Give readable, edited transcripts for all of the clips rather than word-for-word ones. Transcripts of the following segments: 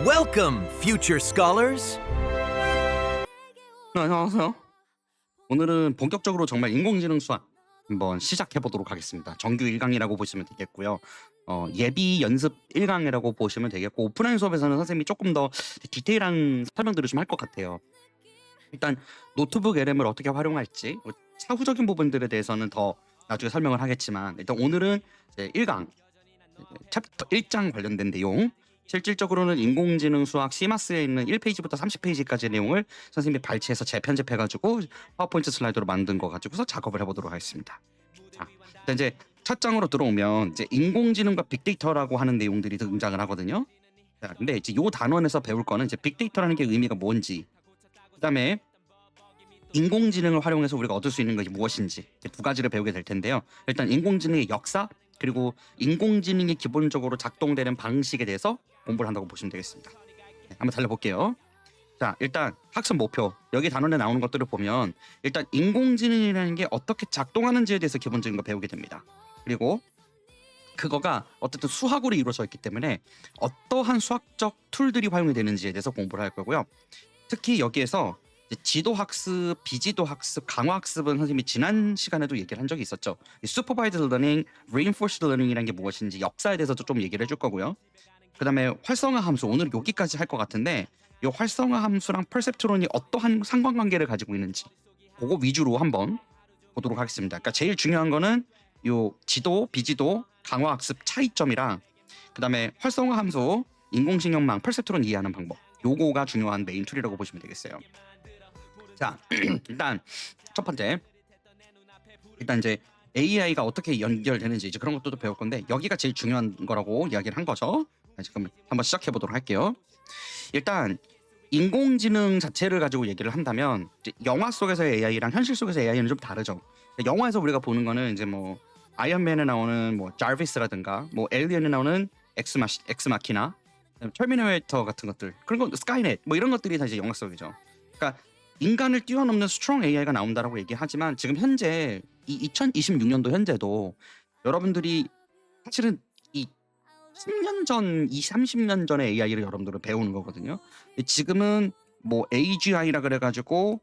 Welcome, future scholars. 안녕하세요. 오늘은 본격적으로 정말 인공지능 수학 한번 시작해 보도록 하겠습니다. 정규 1강이라고 보시면 되겠고요. 예비 연습 1강이라고 보시면 되겠고, 오프라인 수업에서는 선생님이 조금 더 디테일한 설명들을 좀 할 것 같아요. 일단 노트북 LM을 어떻게 활용할지 차후적인 부분들에 대해서는 더 나중에 설명을 하겠지만, 일단 오늘은 이제 1강 챕터 1장 관련된 내용, 실질적으로는 인공지능 수학 CMAS에 있는 1페이지부터 30페이지까지의 내용을 선생님이 발췌해서 재편집해가지고 파워포인트 슬라이드로 만든 거 가지고서 작업을 해보도록 하겠습니다. 자, 일단 이제 첫 장으로 들어오면 이제 인공지능과 빅데이터라고 하는 내용들이 등장을 하거든요. 자, 근데 이제 요 단원에서 배울 거는 이제 빅데이터라는 게 의미가 뭔지, 그다음에 인공지능을 활용해서 우리가 얻을 수 있는 것이 무엇인지, 이렇게 두 가지를 배우게 될 텐데요. 일단 인공지능의 역사, 그리고 인공지능이 기본적으로 작동되는 방식에 대해서 공부를 한다고 보시면 되겠습니다. 네, 한번 달려볼게요. 자, 일단 학습 목표, 여기 단원에 나오는 것들을 보면 일단 인공지능이라는 게 어떻게 작동하는지에 대해서 기본적인 거 배우게 됩니다. 그리고 그거가 어쨌든 수학으로 이루어져 있기 때문에 어떠한 수학적 툴들이 활용이 되는지에 대해서 공부를 할 거고요. 특히 여기에서 이제 지도학습, 비지도학습, 강화학습은 선생님이 지난 시간에도 얘기를 한 적이 있었죠. 슈퍼바이즈드 러닝, 레인포스드 러닝이라는 게 무엇인지 역사에 대해서도 좀 얘기를 해줄 거고요. 그 다음에 활성화 함수, 오늘 여기까지 할 것 같은데 이 활성화 함수랑 퍼셉트론이 어떠한 상관관계를 가지고 있는지 그거 위주로 한번 보도록 하겠습니다. 그러니까 제일 중요한 거는 요 지도, 비지도, 강화학습 차이점이랑 그 다음에 활성화 함수, 인공신경망, 퍼셉트론 이해하는 방법, 요거가 중요한 메인 툴이라고 보시면 되겠어요. 자, 일단 첫 번째, 일단 이제 AI가 어떻게 연결되는지 이제 그런 것도 배울 건데 여기가 제일 중요한 거라고 이야기를 한 거죠. 지금 한번 시작해 보도록 할게요. 일단 인공지능 자체를 가지고 얘기를 한다면 이제 영화 속에서의 AI랑 현실 속에서의 AI는 좀 다르죠. 영화에서 우리가 보는 거는 이제 뭐 아이언맨에 나오는 뭐 자비스라든가 뭐 에일리언에 나오는 엑스마키나, 터미네이터 같은 것들, 그런 거 스카이넷 뭐 이런 것들이 다 이제 영화 속이죠. 그러니까 인간을 뛰어넘는 스트롱 AI가 나온다라고 얘기하지만 지금 현재 이 2026년도 현재도 여러분들이 사실은 이 10년 전, 30년 전의 AI를 여러분들은 배우는 거거든요. 지금은 뭐 AGI라 그래가지고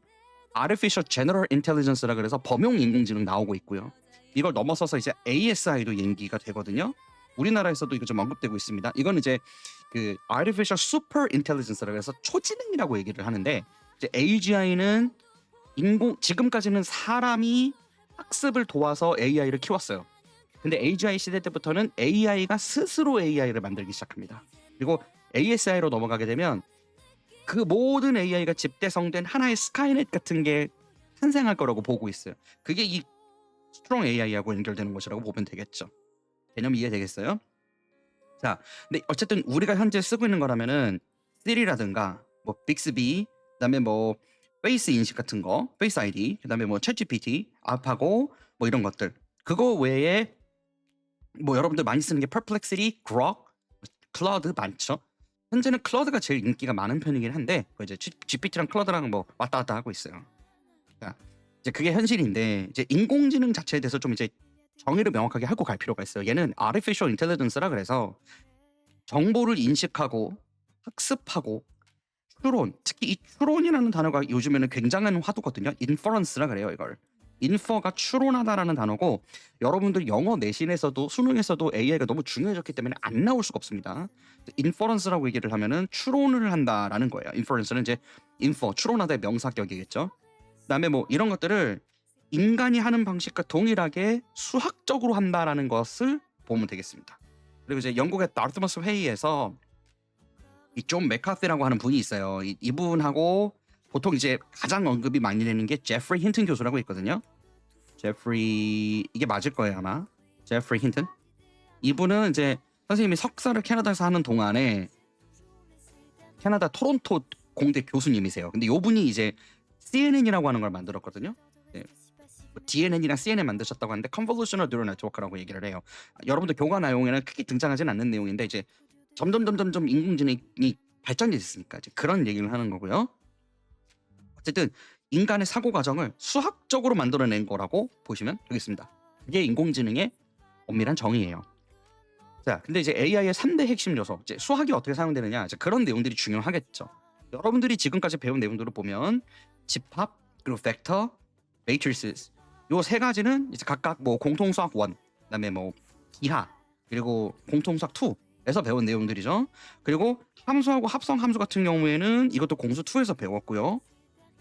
Artificial General Intelligence라 그래서 범용 인공지능 나오고 있고요. 이걸 넘어서서 이제 ASI도 얘기가 되거든요. 우리나라에서도 이거 좀 언급되고 있습니다. 이건 이제 그 Artificial Super Intelligence라 그래서 초지능이라고 얘기를 하는데, 이제 AGI는 지금까지는 사람이 학습을 도와서 AI를 키웠어요. 근데 AGI 시대 때부터는 AI가 스스로 AI를 만들기 시작합니다. 그리고 ASI로 넘어가게 되면 그 모든 AI가 집대성된 하나의 스카이넷 같은 게 탄생할 거라고 보고 있어요. 그게 이 스트롱 AI하고 연결되는 것이라고 보면 되겠죠. 개념 이해되겠어요? 자, 근데 어쨌든 우리가 현재 쓰고 있는 거라면은 시리라든가 뭐 빅스비, 그다음에 뭐 페이스 인식 같은 거, 페이스 아이디, 그다음에 뭐 챗GPT, 알파고 뭐 이런 것들. 그거 외에 뭐 여러분들 많이 쓰는 게 퍼플렉시티, 그록, 클라우드 많죠. 현재는 클라우드가 제일 인기가 많은 편이긴 한데 이제 GPT랑 클라우드랑 뭐 왔다 갔다 하고 있어요. 그러니까 이제 그게 현실인데, 이제 인공지능 자체에 대해서 좀 이제 정의를 명확하게 하고 갈 필요가 있어요. 얘는 Artificial Intelligence라 그래서 정보를 인식하고 학습하고 추론, 특히 이 추론이라는 단어가 요즘에는 굉장한 화두거든요. 인퍼런스라 그래요. 이걸 인퍼가 추론하다라는 단어고, 여러분들 영어 내신에서도 수능에서도 AI가 너무 중요해졌기 때문에 안 나올 수가 없습니다. 인퍼런스라고 얘기를 하면은 추론을 한다라는 거예요. 인퍼런스는 이제 인퍼, 추론하다의 명사격이겠죠. 그다음에 뭐 이런 것들을 인간이 하는 방식과 동일하게 수학적으로 한다라는 것을 보면 되겠습니다. 그리고 이제 영국의 다르트머스 회의에서 이 존 맥카티라고 하는 분이 있어요. 이분하고 보통 이제 가장 언급이 많이 되는 게 제프리 힌튼 교수라고 있거든요. 이게 맞을 거예요 아마. 제프리 힌튼. 이분은 이제 선생님이 석사를 캐나다에서 하는 동안에 캐나다 토론토 공대 교수님이세요. 근데 이분이 이제 CNN이라고 하는 걸 만들었거든요. 네. DNN이랑 CNN 만드셨다고 하는데 Convolutional Neural Network라고 얘기를 해요. 여러분들 교과 내용에는 크게 등장하진 않는 내용인데 이제 점점 인공지능이 발전이 됐으니까 이제 그런 얘기를 하는 거고요. 어쨌든 인간의 사고 과정을 수학적으로 만들어낸 거라고 보시면 되겠습니다. 그게 인공지능의 엄밀한 정의예요. 자, 근데 이제 AI의 3대 핵심 요소, 이제 수학이 어떻게 사용되느냐, 이제 그런 내용들이 중요하겠죠. 여러분들이 지금까지 배운 내용들을 보면 집합, 그리고 벡터, 매트리스, 요 세 가지는 이제 각각 뭐 공통수학 1, 그다음에 뭐 기하, 그리고 공통수학 2에서 배운 내용들이죠. 그리고 함수하고 합성 함수 같은 경우에는 이것도 공수 2에서 배웠고요.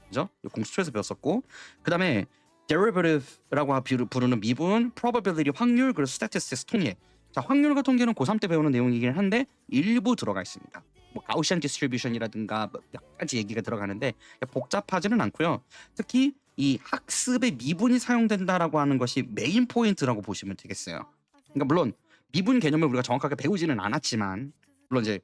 그죠? 공수 2에서 배웠었고, 그다음에 derivative라고 부르는 미분, probability 확률, 그리고 statistics 통계. 자, 확률과 통계는 고3 때 배우는 내용이긴 한데 일부 들어가 있습니다. 뭐 가우시안 디스트리뷰션이라든가 몇 가지 얘기가 들어가는데 복잡하지는 않고요. 특히 이 학습의 미분이 사용된다라고 하는 것이 메인 포인트라고 보시면 되겠어요. 그러니까 물론 미분 개념을 우리가 정확하게 배우지는 않았지만, 물론 이제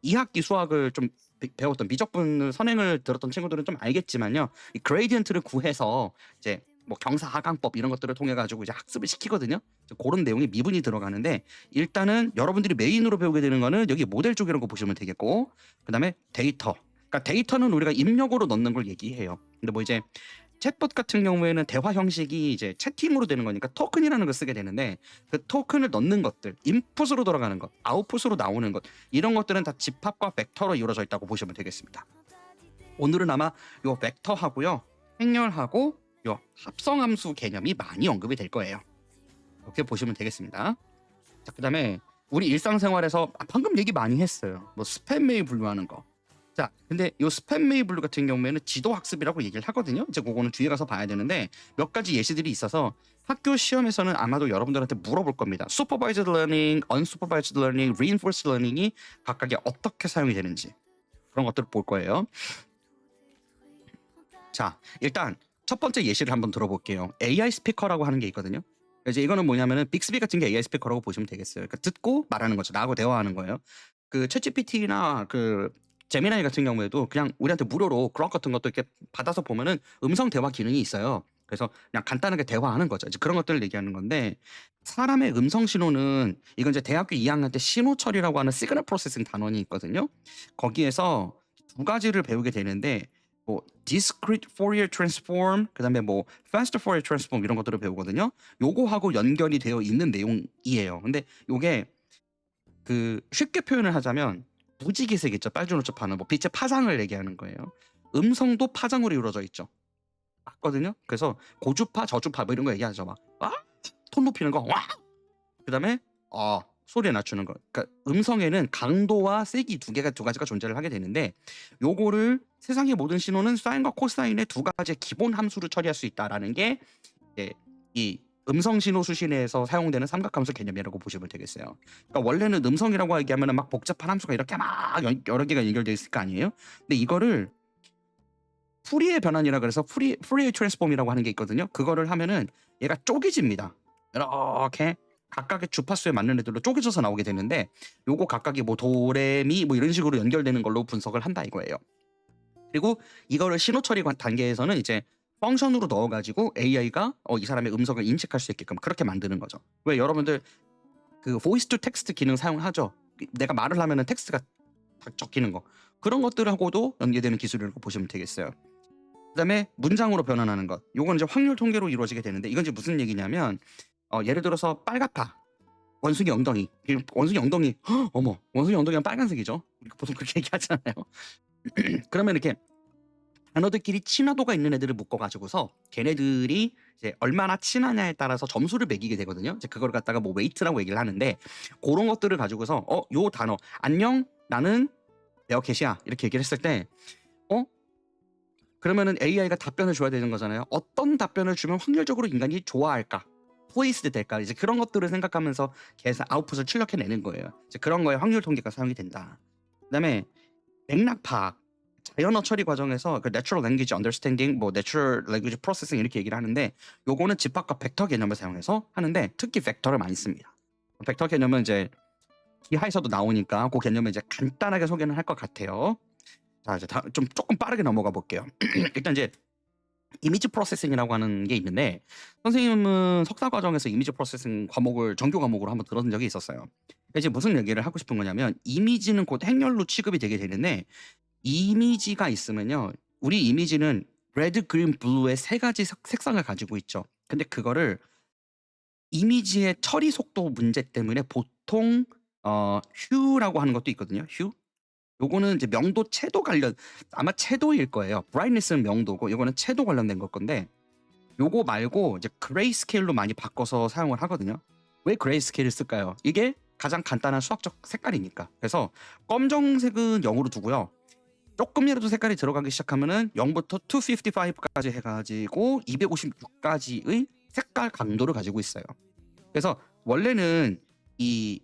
2학기 수학을 좀 배웠던 미적분 선행을 들었던 친구들은 좀 알겠지만요. 이 그레이디언트를 구해서 이제 뭐 경사 하강법 이런 것들을 통해 가지고 이제 학습을 시키거든요. 그런 내용이 미분이 들어가는데, 일단은 여러분들이 메인으로 배우게 되는 거는 여기 모델 쪽이라고 보시면 되겠고, 그다음에 데이터. 그러니까 데이터는 우리가 입력으로 넣는 걸 얘기해요. 근데 뭐 이제 챗봇 같은 경우에는 대화 형식이 이제 채팅으로 되는 거니까 토큰이라는 걸 쓰게 되는데, 그 토큰을 넣는 것들, 인풋으로 돌아가는 것, 아웃풋으로 나오는 것, 이런 것들은 다 집합과 벡터로 이루어져 있다고 보시면 되겠습니다. 오늘은 아마 요 벡터하고요, 행렬하고 요 합성함수 개념이 많이 언급이 될 거예요. 이렇게 보시면 되겠습니다. 자, 그다음에 우리 일상생활에서 방금 얘기 많이 했어요. 뭐 스팸 메일 분류하는 거. 자, 근데 요 스팸 메일 분류 같은 경우에는 지도 학습이라고 얘기를 하거든요. 이제 그거는 뒤에 가서 봐야 되는데, 몇 가지 예시들이 있어서 학교 시험에서는 아마도 여러분들한테 물어볼 겁니다. Supervised learning, unsupervised learning, reinforced learning이 각각이 어떻게 사용이 되는지, 그런 것들을 볼 거예요. 자, 일단 첫 번째 예시를 한번 들어볼게요. AI 스피커라고 하는 게 있거든요. 이제 이거는 뭐냐면은 빅스비 같은 게 AI 스피커라고 보시면 되겠어요. 그러니까 듣고 말하는 거죠. 나하고 대화하는 거예요. 그 챗GPT나 그 제미나이 같은 경우에도 그냥 우리한테 무료로 그런 같은 것도 이렇게 받아서 보면은 음성 대화 기능이 있어요. 그래서 그냥 간단하게 대화하는 거죠. 이제 그런 것들을 얘기하는 건데, 사람의 음성 신호는 이건 이제 대학교 2학년 때 신호 처리라고 하는 시그널 프로세싱 단원이 있거든요. 거기에서 두 가지를 배우게 되는데, 뭐 discrete Fourier transform, 그다음에 뭐 fast Fourier transform 이런 것들을 배우거든요. 요거하고 연결이 되어 있는 내용이에요. 근데 요게 그 쉽게 표현을 하자면 무지개색 있죠. 빨주노초파는 뭐 빛의 파장을 얘기하는 거예요. 음성도 파장으로 이루어져 있죠. 맞거든요. 그래서 고주파, 저주파 뭐 이런 거 얘기하죠. 막 톤 높이는 거, 와. 그다음에 소리 낮추는 거. 그러니까 음성에는 강도와 세기 두 가지가 존재를 하게 되는데, 요거를 세상의 모든 신호는 사인과 코사인의 두 가지의 기본 함수로 처리할 수 있다라는 게 이제 이 음성 신호 수신에서 사용되는 삼각함수 개념이라고 보시면 되겠어요. 그러니까 원래는 음성이라고 얘기하면 막 복잡한 함수가 이렇게 막 여러 개가 연결되어 있을 거 아니에요. 근데 이거를 푸리에 변환이라 그래서 푸리에 트랜스폼이라고 하는 게 있거든요. 그거를 하면은 얘가 쪼개집니다. 이렇게 각각의 주파수에 맞는 애들로 쪼개져서 나오게 되는데, 요거 각각이 뭐 도레미 뭐 이런 식으로 연결되는 걸로 분석을 한다 이거예요. 그리고 이거를 신호 처리 단계에서는 이제 펑션으로 넣어가지고 AI가 이 사람의 음성을 인식할 수 있게끔 그렇게 만드는 거죠. 왜 여러분들 그 voice to text 기능 사용하죠? 내가 말을 하면은 텍스트가 다 적히는 거, 그런 것들하고도 연계되는 기술이라고 보시면 되겠어요. 그다음에 문장으로 변환하는 것, 요건 이제 확률 통계로 이루어지게 되는데, 이건 이제 무슨 얘기냐면 예를 들어서 빨갛다, 원숭이 엉덩이. 원숭이 엉덩이, 어머, 원숭이 엉덩이는 빨간색이죠. 우리가 보통 그렇게 얘기하잖아요. 그러면 이렇게 단어들끼리 친화도가 있는 애들을 묶어가지고서 걔네들이 이제 얼마나 친하냐에 따라서 점수를 매기게 되거든요. 이제 그걸 갖다가 뭐 웨이트라고 얘기를 하는데, 그런 것들을 가지고서 요 단어 안녕 나는 베어캣이야 이렇게 얘기를 했을 때 그러면은 AI가 답변을 줘야 되는 거잖아요. 어떤 답변을 주면 확률적으로 인간이 좋아할까? 포이스드 될까? 이제 그런 것들을 생각하면서 계산 아웃풋을 출력해내는 거예요. 이제 그런 거에 확률 통계가 사용이 된다. 그다음에 맥락 파악, 자연어 처리 과정에서 그 Natural Language Understanding, 뭐 Natural Language Processing 이렇게 얘기를 하는데, 요거는 집합과 벡터 개념을 사용해서 하는데 특히 벡터를 많이 씁니다. 벡터 개념은 이제 기하에서도 나오니까 그 개념을 이제 간단하게 소개는 할 것 같아요. 자, 이제 조금 빠르게 넘어가 볼게요. 일단 이제 이미지 프로세싱이라고 하는 게 있는데, 선생님은 석사 과정에서 이미지 프로세싱 과목을 정규 과목으로 한번 들었던 적이 있었어요. 이제 무슨 얘기를 하고 싶은 거냐면, 이미지는 곧 행렬로 취급이 되게 되는데, 이미지가 있으면요, 우리 이미지는 레드, 그린, 블루의 세 가지 색상을 가지고 있죠. 근데 그거를 이미지의 처리 속도 문제 때문에 보통 휴라고 하는 것도 있거든요. 휴. 요거는 이제 명도 채도 관련 아마 채도일 거예요. 브라이트니스는 명도고 요거는 채도 관련된 걸 건데 요거 말고 이제 그레이스케일로 많이 바꿔서 사용을 하거든요. 왜 그레이스케일을 쓸까요? 이게 가장 간단한 수학적 색깔이니까. 그래서 검정색은 0으로 두고요. 조금이라도 색깔이 들어가기 시작하면은 0부터 255까지 해가지고 256까지의 색깔 강도를 가지고 있어요. 그래서 원래는 이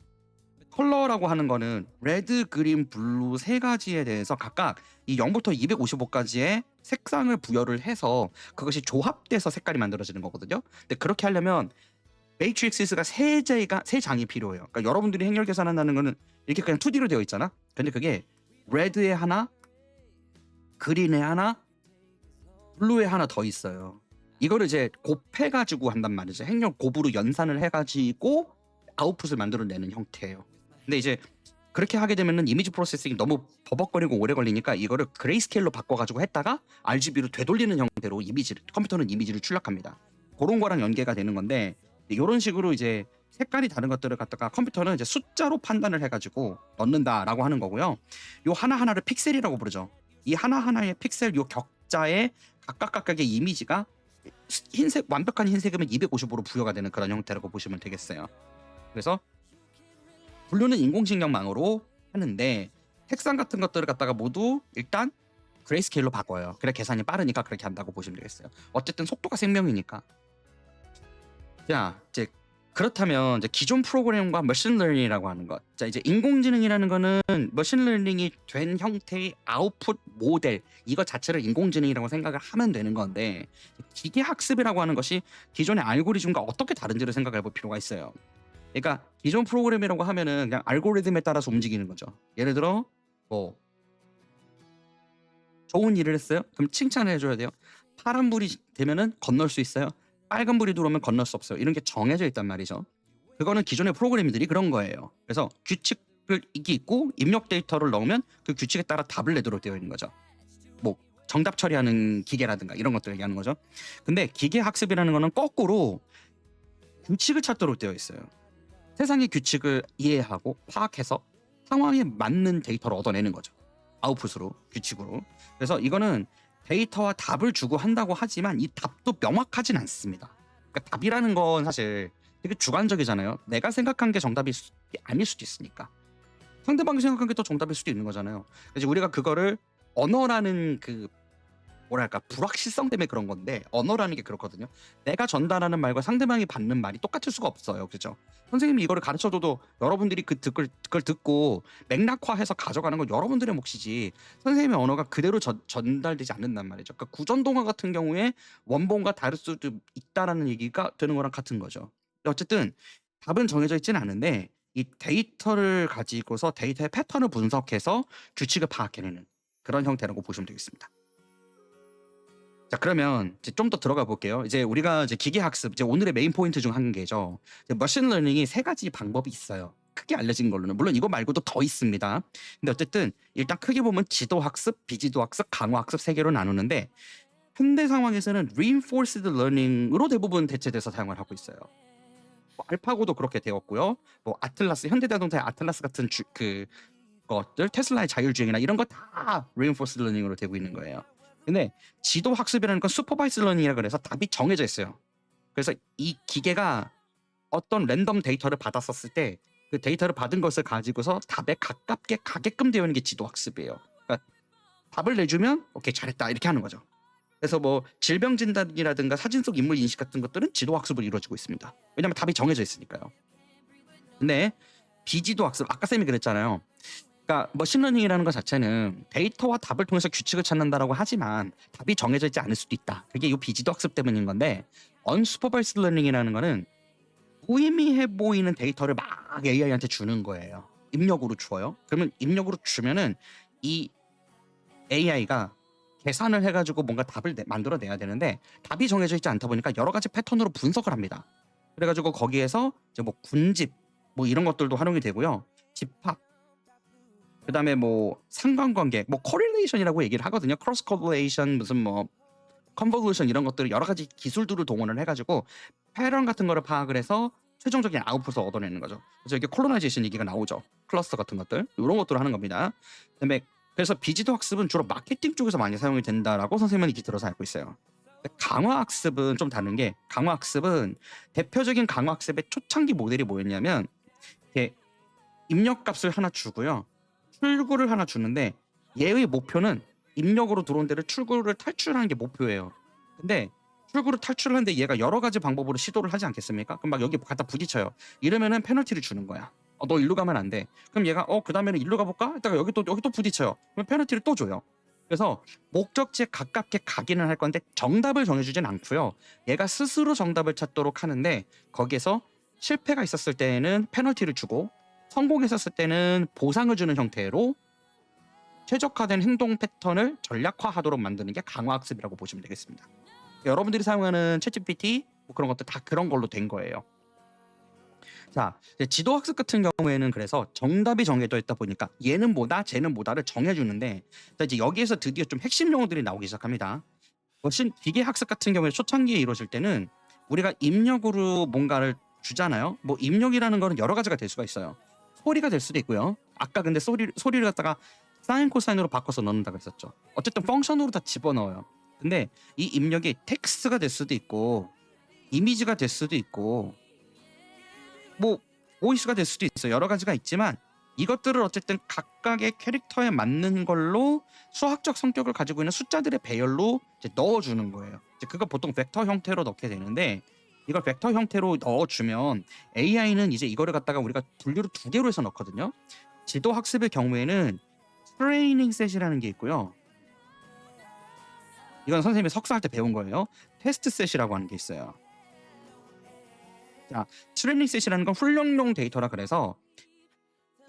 컬러라고 하는 거는 레드, 그린, 블루 세 가지에 대해서 각각 이 0부터 255까지의 색상을 부여를 해서 그것이 조합돼서 색깔이 만들어지는 거거든요. 근데 그렇게 하려면 매트릭스가 세 장이 필요해요. 그러니까 여러분들이 행렬 계산한다는 거는 이렇게 그냥 2D로 되어 있잖아. 근데 그게 레드에 하나, 그린에 하나, 블루에 하나 더 있어요. 이거를 이제 곱해가지고 한단 말이죠. 행렬 곱으로 연산을 해가지고 아웃풋을 만들어내는 형태예요. 근데 이제 그렇게 하게 되면은 이미지 프로세싱이 너무 버벅거리고 오래 걸리니까 이거를 그레이스케일로 바꿔가지고 했다가 RGB로 되돌리는 형태로 컴퓨터는 이미지를 출력합니다. 그런 거랑 연계가 되는 건데 이런 식으로 이제 색깔이 다른 것들을 갖다가 컴퓨터는 이제 숫자로 판단을 해가지고 넣는다라고 하는 거고요. 요 하나하나를 픽셀이라고 부르죠. 이 하나하나의 픽셀 요 격자에 각각의 이미지가 완벽한 흰색이면 255로 부여가 되는 그런 형태라고 보시면 되겠어요. 그래서 분류는 인공지능망으로 하는데 색상 같은 것들을 갖다가 모두 일단 그레이스케일로 바꿔요. 그래 계산이 빠르니까 그렇게 한다고 보시면 되겠어요. 어쨌든 속도가 생명이니까. 자, 이제 그렇다면 이제 기존 프로그램과 머신러닝이라고 하는 것. 자, 이제 인공지능이라는 거는 머신러닝이 된 형태의 아웃풋 모델 이거 자체를 인공지능이라고 생각을 하면 되는 건데 기계 학습이라고 하는 것이 기존의 알고리즘과 어떻게 다른지를 생각해 볼 필요가 있어요. 그러니까 기존 프로그램이라고 하면은 그냥 알고리즘에 따라서 움직이는 거죠. 예를 들어 뭐 좋은 일을 했어요? 그럼 칭찬을 해줘야 돼요. 파란불이 되면은 건널 수 있어요. 빨간불이 들어오면 건널 수 없어요. 이런 게 정해져 있단 말이죠. 그거는 기존의 프로그램들이 그런 거예요. 그래서 규칙을 이게 있고 입력 데이터를 넣으면 그 규칙에 따라 답을 내도록 되어 있는 거죠. 뭐 정답 처리하는 기계라든가 이런 것들 얘기하는 거죠. 근데 기계 학습이라는 거는 거꾸로 규칙을 찾도록 되어 있어요. 세상의 규칙을 이해하고 파악해서 상황에 맞는 데이터를 얻어내는 거죠. 아웃풋으로, 규칙으로. 그래서 이거는 데이터와 답을 주고 한다고 하지만 이 답도 명확하진 않습니다. 그러니까 답이라는 건 사실 되게 주관적이잖아요. 내가 생각한 게 정답이 아닐 수도 있으니까. 상대방이 생각한 게 또 정답일 수도 있는 거잖아요. 그래서 우리가 그거를 언어라는 그 뭐랄까 불확실성 때문에 그런 건데 언어라는 게 그렇거든요. 내가 전달하는 말과 상대방이 받는 말이 똑같을 수가 없어요. 그죠? 선생님이 이거를 가르쳐줘도 여러분들이 그걸 듣고 맥락화해서 가져가는 건 여러분들의 몫이지 선생님의 언어가 그대로 전달되지 않는단 말이죠. 그러니까 구전동화 같은 경우에 원본과 다를 수도 있다라는 얘기가 되는 거랑 같은 거죠. 어쨌든 답은 정해져 있지는 않은데 이 데이터를 가지고서 데이터의 패턴을 분석해서 규칙을 파악해내는 그런 형태라고 보시면 되겠습니다. 자, 그러면 이제 좀 더 들어가 볼게요. 이제 우리가 이제 기계 학습, 이제 오늘의 메인 포인트 중 한 개죠. 이제 머신 러닝이 세 가지 방법이 있어요. 크게 알려진 걸로는 물론 이거 말고도 더 있습니다. 근데 어쨌든 일단 크게 보면 지도 학습, 비지도 학습, 강화 학습 세 개로 나누는데 현대 상황에서는 reinforced learning으로 대부분 대체돼서 사용을 하고 있어요. 뭐 알파고도 그렇게 되었고요. 뭐 아틀라스, 현대자동차의 아틀라스 같은 그 것들, 테슬라의 자율주행이나 이런 거 다 reinforced learning으로 되고 있는 거예요. 근데 지도 학습이라는 건 슈퍼바이스 러닝이라 그래서 답이 정해져 있어요. 그래서 이 기계가 어떤 랜덤 데이터를 받았었을 때 그 데이터를 받은 것을 가지고서 답에 가깝게 가게끔 되어 있는 게 지도 학습이에요. 그러니까 답을 내주면 오케이 잘했다 이렇게 하는 거죠. 그래서 뭐 질병 진단이라든가 사진 속 인물 인식 같은 것들은 지도 학습으로 이루어지고 있습니다. 왜냐하면 답이 정해져 있으니까요. 근데 비지도 학습 아까 쌤이 그랬잖아요. 그러니까 머신러닝이라는 것 자체는 데이터와 답을 통해서 규칙을 찾는다라고 하지만 답이 정해져 있지 않을 수도 있다. 그게 이 비지도 학습 때문인 건데 언슈퍼바이스드 러닝이라는 거는 무의미해 보이는 데이터를 막 AI한테 주는 거예요. 입력으로 줘요. 그러면 입력으로 주면은 이 AI가 계산을 해가지고 뭔가 답을 만들어내야 되는데 답이 정해져 있지 않다 보니까 여러 가지 패턴으로 분석을 합니다. 그래가지고 거기에서 이제 뭐 군집 뭐 이런 것들도 활용이 되고요. 집합 그다음에 뭐 상관관계, 뭐 correlation이라고 얘기를 하거든요. cross correlation 무슨 뭐 컨볼루션 이런 것들을 여러 가지 기술들을 동원을 해가지고 패런 같은 거를 파악을 해서 최종적인 아웃풋을 얻어내는 거죠. 그래서 이게 콜로나이제이션 얘기가 나오죠. 클러스터 같은 것들 이런 것들을 하는 겁니다. 그다음에 그래서 비지도 학습은 주로 마케팅 쪽에서 많이 사용이 된다라고 선생님은 얘기 들어서 알고 있어요. 근데 강화 학습은 좀 다른 게 강화 학습은 대표적인 강화 학습의 초창기 모델이 뭐였냐면 이렇게 입력값을 하나 주고요. 출구를 하나 주는데 얘의 목표는 입력으로 들어온 데를 출구를 탈출하는 게 목표예요. 근데 출구를 탈출하는데 얘가 여러 가지 방법으로 시도를 하지 않겠습니까? 그럼 막 여기 갖다 부딪혀요. 이러면은 페널티를 주는 거야. 너 일로 가면 안 돼. 그럼 얘가 그 다음에는 일로 가볼까? 이따가 여기 또 부딪혀요. 그럼 페널티를 또 줘요. 그래서 목적지에 가깝게 가기는 할 건데 정답을 정해주진 않고요. 얘가 스스로 정답을 찾도록 하는데 거기에서 실패가 있었을 때는 페널티를 주고 성공했었을 때는 보상을 주는 형태로 최적화된 행동 패턴을 전략화하도록 만드는 게 강화학습이라고 보시면 되겠습니다. 여러분들이 사용하는 챗GPT 뭐 그런 것들 다 그런 걸로 된 거예요. 자, 이제 지도학습 같은 경우에는 그래서 정답이 정해져 있다 보니까 얘는 뭐다, 쟤는 뭐다를 정해주는데 자, 이제 여기에서 드디어 좀 핵심 용어들이 나오기 시작합니다. 훨씬 기계학습 같은 경우에 초창기에 이루어질 때는 우리가 입력으로 뭔가를 주잖아요. 뭐 입력이라는 거는 여러 가지가 될 수가 있어요. 소리가 될 수도 있고요. 아까 근데 소리를 갖다가 사인 코사인으로 바꿔서 넣는다고 했었죠. 어쨌든 펑션으로 다 집어넣어요. 근데 이 입력이 텍스트가 될 수도 있고 이미지가 될 수도 있고 뭐 보이스가 될 수도 있어요. 여러 가지가 있지만 이것들을 어쨌든 각각의 캐릭터에 맞는 걸로 수학적 성격을 가지고 있는 숫자들의 배열로 이제 넣어주는 거예요. 이제 그거 보통 벡터 형태로 넣게 되는데 이걸 벡터 형태로 넣어주면 AI는 이제 이거를 갖다가 우리가 분류를 2개로 해서 넣거든요. 지도 학습의 경우에는 트레이닝 셋이라는 게 있고요. 이건 선생님이 석사할 때 배운 거예요. 테스트 셋이라고 하는 게 있어요. 자, 트레이닝 셋이라는 건 훈련용 데이터라 그래서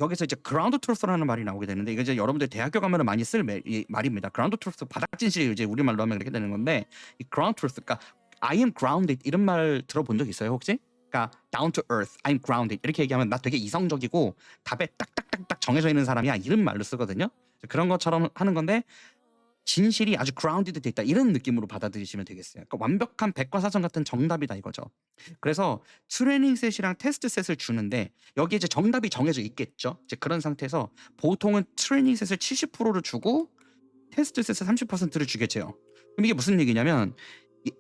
여기서 이제 그라운드 트루스라는 말이 나오게 되는데 이게 이제 여러분들 대학교 가면은 많이 쓸 말입니다. 그라운드 트루스 바닥 진실 이제 우리말로 하면 그렇게 되는 건데 이 그라운드 트루스 그러니까 I am grounded 이런 말 들어본 적 있어요 혹시? 그러니까 down to earth, I'm grounded 이렇게 얘기하면 나 되게 이성적이고 답에 딱딱딱딱 정해져 있는 사람이야 이런 말로 쓰거든요. 그런 것처럼 하는 건데 진실이 아주 grounded 돼 있다 이런 느낌으로 받아들이시면 되겠어요. 그러니까 완벽한 백과사전 같은 정답이다 이거죠. 그래서 트레이닝 셋이랑 테스트 셋을 주는데 여기에 이제 정답이 정해져 있겠죠. 이제 그런 상태에서 보통은 트레이닝 셋을 70%를 주고 테스트 셋을 30%를 주겠죠. 그럼 이게 무슨 얘기냐면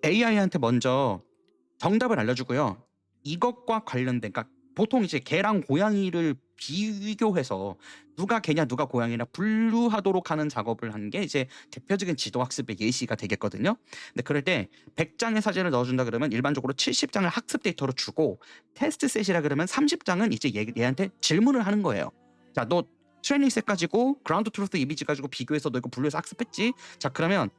AI한테 먼저 정답을 알려주고요. 이것과 관련된 그러니까 보통 이제 개랑 고양이를 비교해서 누가 개냐 누가 고양이냐 분류하도록 하는 작업을 한 게 이제 대표적인 지도학습의 예시가 되겠거든요. 근데 그럴 때 100장의 사진을 넣어준다 그러면 일반적으로 70장을 학습 데이터로 주고 테스트 셋이라 그러면 30장은 이제 얘한테 질문을 하는 거예요. 자, 너 트레이닝 셋 가지고 그라운드 트루스 이미지 가지고 비교해서 너 이거 분류해서 학습했지? 자, 그러면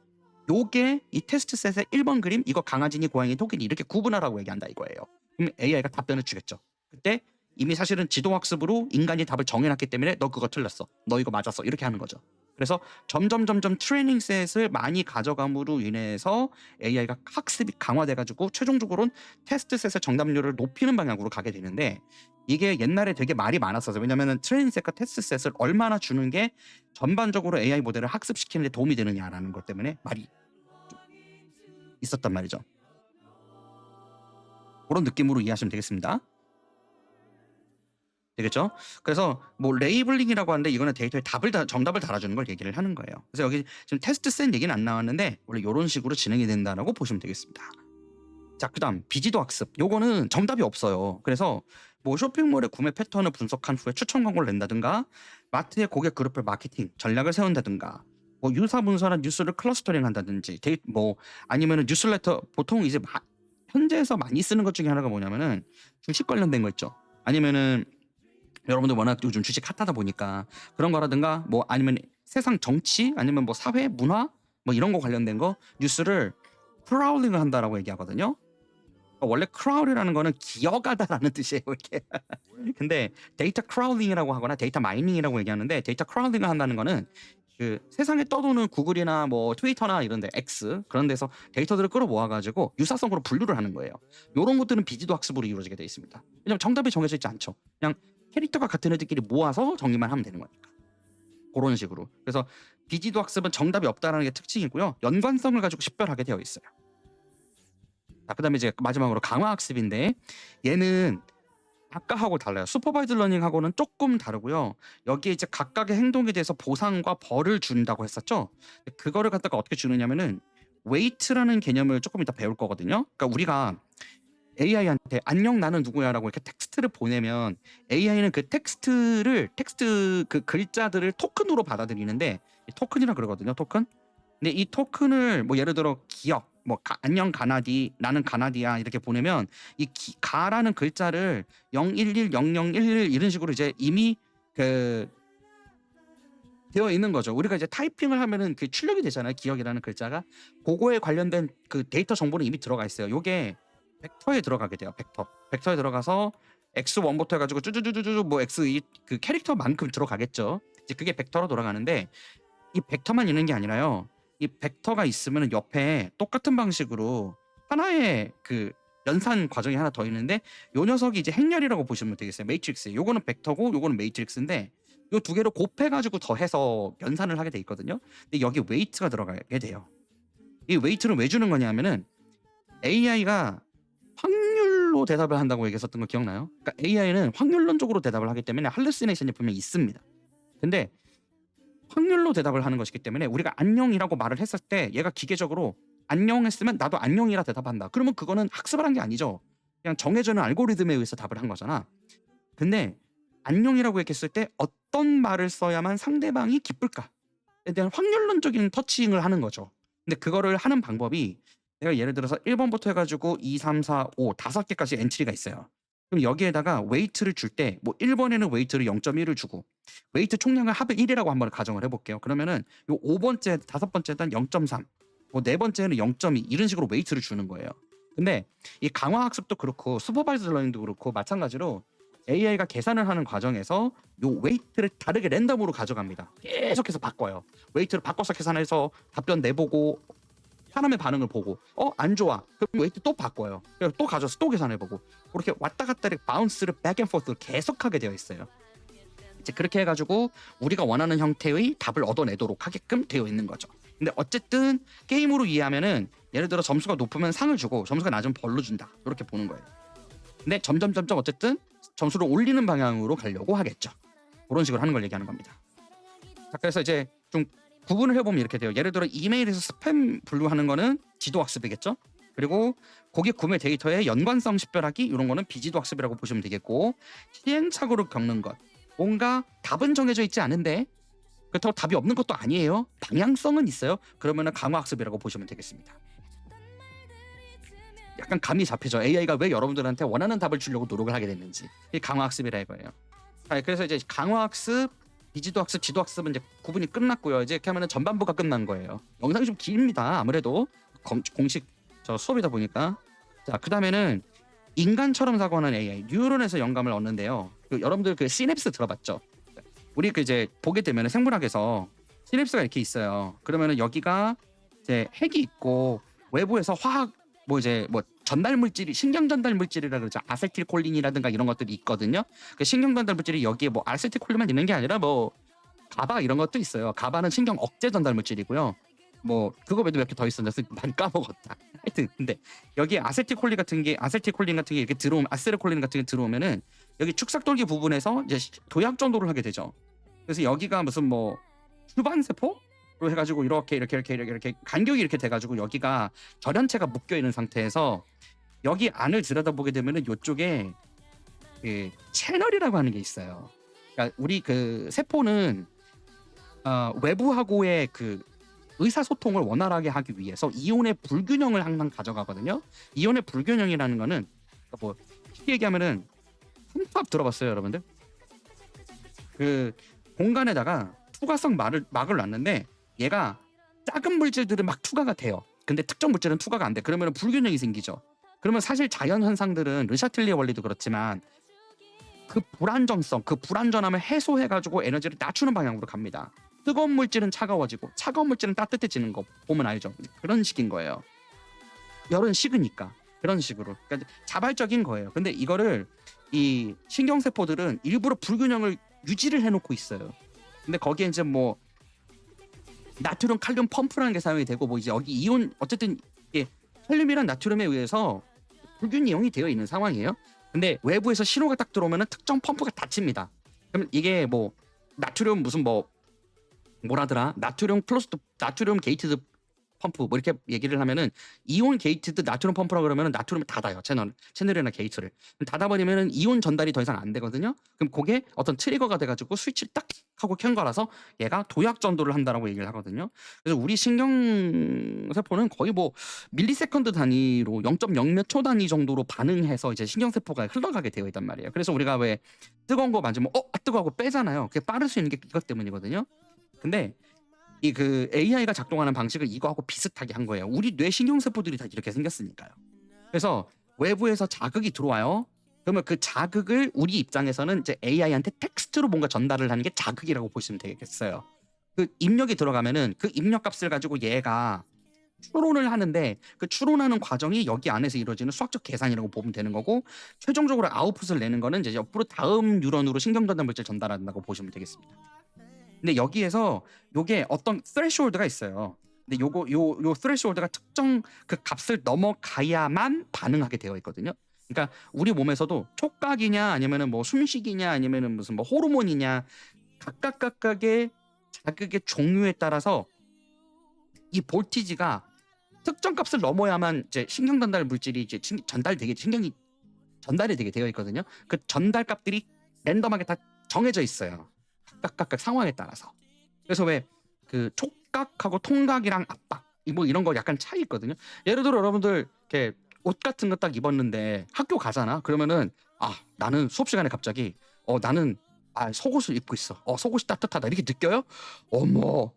요게 이 테스트 셋의 1번 그림 이거 강아지니 고양이 토끼니 이렇게 구분하라고 얘기한다 이거예요. 그럼 AI가 답변을 주겠죠. 그때 이미 사실은 지도학습으로 인간이 답을 정해놨기 때문에 너 그거 틀렸어. 너 이거 맞았어. 이렇게 하는 거죠. 그래서 점점 트레이닝 셋을 많이 가져감으로 인해서 AI가 학습이 강화돼가지고 최종적으로는 테스트 셋의 정답률을 높이는 방향으로 가게 되는데 이게 옛날에 되게 말이 많았어서 왜냐면은 트레이닝 셋과 테스트 셋을 얼마나 주는 게 전반적으로 AI 모델을 학습시키는 데 도움이 되느냐라는 것 때문에 말이 있었단 말이죠. 그런 느낌으로 이해하시면 되겠습니다. 되겠죠? 그래서 뭐 레이블링이라고 하는데 이거는 데이터에 정답을 달아주는 걸 얘기를 하는 거예요. 그래서 여기 지금 테스트 셋 얘기는 안 나왔는데 원래 이런 식으로 진행이 된다라고 보시면 되겠습니다. 자, 그다음 비지도 학습. 요거는 정답이 없어요. 그래서 뭐 쇼핑몰의 구매 패턴을 분석한 후에 추천 광고를 낸다든가 마트의 고객 그룹별 마케팅 전략을 세운다든가 뭐 유사 문서나 뉴스를 클러스터링 한다든지 뭐 아니면은 뉴스레터 보통 이제 현재에서 많이 쓰는 것 중에 하나가 뭐냐면은 주식 관련된 거 있죠. 아니면은 여러분들 워낙 요즘 주식 핫하다 보니까 그런 거라든가 뭐 아니면 세상 정치 아니면 뭐 사회 문화 뭐 이런 거 관련된 거 뉴스를 크라울링을 한다라고 얘기하거든요. 그러니까 원래 크라울이라는 거는 기어가다라는 뜻이에요 이렇게. 근데 데이터 크라울링이라고 하거나 데이터 마이닝이라고 얘기하는데 데이터 크라울링을 한다는 거는 그 세상에 떠도는 구글이나 뭐 트위터나 이런데 X 그런 데서 데이터들을 끌어모아가지고 유사성으로 분류를 하는 거예요. 이런 것들은 비지도 학습으로 이루어지게 되어 있습니다. 왜냐면 정답이 정해져 있지 않죠. 그냥 캐릭터가 같은 애들끼리 모아서 정리만 하면 되는 거니까. 그런 식으로. 그래서 비지도 학습은 정답이 없다라는 게 특징이고요. 연관성을 가지고 식별하게 되어 있어요. 자, 그다음에 이제 마지막으로 강화 학습인데 얘는 아까하고 달라요. 슈퍼바이즈 러닝하고는 조금 다르고요. 여기에 이제 각각의 행동에 대해서 보상과 벌을 준다고 했었죠. 그거를 갖다가 어떻게 주느냐면은 웨이트라는 개념을 조금 이따 배울 거거든요. 그러니까 우리가 AI한테 안녕 나는 누구야라고 이렇게 텍스트를 보내면 AI는 그 텍스트 그 글자들을 토큰으로 받아들이는데 토큰이라 그러거든요. 토큰. 근데 이 토큰을 뭐 예를 들어 기억 뭐 안녕 가나디 나는 가나디야 이렇게 보내면 이 가라는 글자를 0110011 이런 식으로 이제 이미 그 되어 있는 거죠. 우리가 이제 타이핑을 하면은 그 출력이 되잖아요. 기억이라는 글자가 그거에 관련된 그 데이터 정보는 이미 들어가 있어요. 요게 벡터에 들어가게 돼요. 벡터에 들어가서 x1부터 해가지고 쭈쭈쭈쭈쭈 뭐 x2 그 캐릭터만큼 들어가겠죠. 이제 그게 벡터로 돌아가는데 이 벡터만 있는 게 아니라요. 이 벡터가 있으면 옆에 똑같은 방식으로 하나의 그 연산 과정이 하나 더 있는데 요 녀석이 이제 행렬이라고 보시면 되겠어요. 매트릭스. 요거는 벡터고 요거는 매트릭스인데 요 두 개를 곱해가지고 더해서 연산을 하게 돼 있거든요. 근데 여기 웨이트가 들어가게 돼요. 이 웨이트를 왜 주는 거냐면은 AI가 확률로 대답을 한다고 얘기했었던 거 기억나요? 그러니까 AI는 확률론적으로 대답을 하기 때문에 할루시네이션이 분명히 있습니다. 근데 확률로 대답을 하는 것이기 때문에 우리가 안녕이라고 말을 했을 때 얘가 기계적으로 안녕했으면 나도 안녕이라 대답한다. 그러면 그거는 학습을 한 게 아니죠. 그냥 정해져 있는 알고리즘에 의해서 답을 한 거잖아. 근데 안녕이라고 얘기했을 때 어떤 말을 써야만 상대방이 기쁠까에 대한 확률론적인 터칭을 하는 거죠. 근데 그거를 하는 방법이 내가 예를 들어서 1번부터 해가지고 2, 3, 4, 5 5개까지 엔트리가 있어요. 그럼 여기에다가 웨이트를 줄 때 뭐 1번에는 웨이트를 0.1을 주고 웨이트 총량을 합을 1이라고 한번 가정을 해볼게요. 그러면은 요 5번째, 5번째는 0.3, 뭐 4번째는 0.2 이런 식으로 웨이트를 주는 거예요. 근데 이 강화 학습도 그렇고 슈퍼바이즈 러닝도 그렇고 마찬가지로 AI가 계산을 하는 과정에서 요 웨이트를 다르게 랜덤으로 가져갑니다. 계속해서 바꿔요. 웨이트를 바꿔서 계산해서 답변 내보고 사람의 반응을 보고 안 좋아. 그럼 웨이트 또 바꿔요. 그리고 또 가져서 또 계산해보고 그렇게 왔다 갔다 바운스를 백앤포스를 계속하게 되어 있어요. 이제 그렇게 해가지고 우리가 원하는 형태의 답을 얻어내도록 하게끔 되어 있는 거죠. 근데 어쨌든 게임으로 이해하면은 예를 들어 점수가 높으면 상을 주고 점수가 낮으면 벌로 준다. 이렇게 보는 거예요. 근데 점점 어쨌든 점수를 올리는 방향으로 가려고 하겠죠. 그런 식으로 하는 걸 얘기하는 겁니다. 자, 그래서 이제 좀 구분을 해보면 이렇게 돼요. 예를 들어 이메일에서 스팸 분류하는 거는 지도 학습이겠죠. 그리고 고객 구매 데이터의 연관성 식별하기 이런 거는 비지도 학습이라고 보시면 되겠고 시행착오를 겪는 것 뭔가 답은 정해져 있지 않은데 그렇다고 답이 없는 것도 아니에요. 방향성은 있어요. 그러면은 강화 학습이라고 보시면 되겠습니다. 약간 감이 잡히죠. AI가 왜 여러분들한테 원하는 답을 주려고 노력을 하게 됐는지. 이 강화 학습이라 이거예요. 그래서 이제 강화 학습, 비지도 학습, 지도 학습은 이제 구분이 끝났고요. 이제 이렇게 하면은 전반부가 끝난 거예요. 영상이 좀 깁니다. 아무래도 공식 저 수업이다 보니까. 자, 그다음에는 인간처럼 사고하는 AI, 뉴런에서 영감을 얻는데요. 여러분들 그 시냅스 들어봤죠? 우리 그 이제 보게 되면 생물학에서 시냅스가 이렇게 있어요. 그러면은 여기가 이제 핵이 있고 외부에서 화학 뭐 이제 뭐 전달 물질이 신경 전달 물질이라 그러죠. 아세틸콜린이라든가 이런 것들이 있거든요. 그 신경 전달 물질이 여기에 뭐 아세틸콜린만 있는 게 아니라 뭐 가바 이런 것도 있어요. 가바는 신경 억제 전달 물질이고요. 뭐 그거 외에도 몇 개 더 있었는데 많이 까먹었다. 하여튼 근데 여기 아세틸콜린 같은 게 이렇게 들어오면 아세틸콜린 같은 게 들어오면은 여기 축삭돌기 부분에서 이제 도약 전도를 하게 되죠. 그래서 여기가 무슨 뭐 휴반 세포 로 해가지고 이렇게 간격이 이렇게 돼가지고 여기가 절연체가 묶여 있는 상태에서 여기 안을 들여다보게 되면은 이쪽에 그 채널이라고 하는 게 있어요. 그러니까 우리 그 세포는 외부하고의 그 의사소통을 원활하게 하기 위해서 이온의 불균형을 항상 가져가거든요. 이온의 불균형이라는 거는 뭐 쉽게 얘기하면은 홈탑 들어봤어요, 여러분들? 그 공간에다가 투과성 막을 놨는데 얘가 작은 물질들은 막 투과가 돼요. 근데 특정 물질은 투과가 안 돼. 그러면 불균형이 생기죠. 그러면 사실 자연 현상들은 르샤틀리의 원리도 그렇지만 그 불안전함을 해소해가지고 에너지를 낮추는 방향으로 갑니다. 뜨거운 물질은 차가워지고 차가운 물질은 따뜻해지는 거 보면 알죠. 그런 식인 거예요. 열은 식으니까 그런 식으로. 그러니까 자발적인 거예요. 근데 이거를 이 신경세포들은 일부러 불균형을 유지를 해놓고 있어요. 근데 거기에 이제 뭐 나트륨 칼륨 펌프라는 게 사용이 되고 뭐 이제 여기 이온 어쨌든 이게 칼륨이랑 나트륨에 의해서 불균 이용이 되어 있는 상황이에요. 근데 외부에서 신호가 딱 들어오면은 특정 펌프가 닫힙니다. 그럼 이게 뭐 나트륨 무슨 뭐 뭐라더라 나트륨 플러스 나트륨 게이트드 펌프 뭐 이렇게 얘기를 하면은 이온 게이트드 나트륨 펌프라 그러면은 나트륨을 닫아요. 채널이나 게이트를 닫아버리면은 이온 전달이 더 이상 안 되거든요. 그럼 그게 어떤 트리거가 돼가지고 스위치를 딱 하고 켠 거라서 얘가 도약 전도를 한다라고 얘기를 하거든요. 그래서 우리 신경세포는 거의 뭐 밀리세컨드 단위로 0.0 몇 초 단위 정도로 반응해서 이제 신경세포가 흘러가게 되어 있단 말이에요. 그래서 우리가 왜 뜨거운 거 맞으면 뜨거워 하고 빼잖아요. 그게 빠를 수 있는 게 이것 때문이거든요. 근데 이 그 AI가 작동하는 방식을 이거하고 비슷하게 한 거예요. 우리 뇌 신경세포들이 다 이렇게 생겼으니까요. 그래서 외부에서 자극이 들어와요. 그러면 그 자극을 우리 입장에서는 이제 AI한테 텍스트로 뭔가 전달을 하는 게 자극이라고 보시면 되겠어요. 그 입력이 들어가면은 그 입력 값을 가지고 얘가 추론을 하는데 그 추론하는 과정이 여기 안에서 이루어지는 수학적 계산이라고 보면 되는 거고 최종적으로 아웃풋을 내는 거는 이제 옆으로 다음 뉴런으로 신경전달 물질 전달한다고 보시면 되겠습니다. 근데 여기에서 요게 어떤 스레시홀드가 있어요. 근데 요 스레시홀드가 특정 그 값을 넘어가야만 반응하게 되어 있거든요. 그러니까 우리 몸에서도 촉각이냐 아니면은 뭐 숨쉬기냐 아니면은 무슨 뭐 호르몬이냐 각각의 자극의 종류에 따라서 이 볼티지가 특정 값을 넘어야만 이제 신경 전달 물질이 이제 신경이 전달이 되게 되어 있거든요. 그 전달 값들이 랜덤하게 다 정해져 있어요. 각각 상황에 따라서. 그래서 왜 그 촉각하고 통각이랑 압박 뭐 이런 거 약간 차이 있거든요. 예를 들어 여러분들 이렇게 옷 같은 거 딱 입었는데 학교 가잖아. 그러면은 나는 수업 시간에 갑자기 나는 속옷을 입고 있어. 속옷이 따뜻하다 이렇게 느껴요? 어머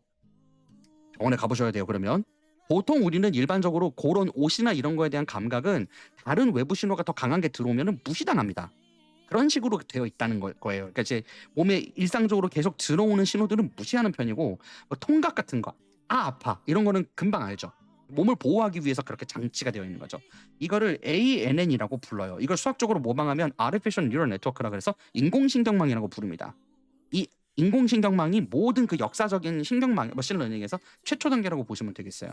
병원에 가보셔야 돼요. 그러면 보통 우리는 일반적으로 그런 옷이나 이런 거에 대한 감각은 다른 외부 신호가 더 강한 게 들어오면은 무시당합니다. 그런 식으로 되어 있다는 거예요. 그러니까 이제 몸에 일상적으로 계속 들어오는 신호들은 무시하는 편이고 뭐 통각 같은 거, 아파 이런 거는 금방 알죠. 몸을 보호하기 위해서 그렇게 장치가 되어 있는 거죠. 이거를 ANN이라고 불러요. 이걸 수학적으로 모방하면 Artificial Neural Network라 그래서 인공신경망이라고 부릅니다. 이 인공신경망이 모든 그 역사적인 신경망 머신러닝에서 최초 단계라고 보시면 되겠어요.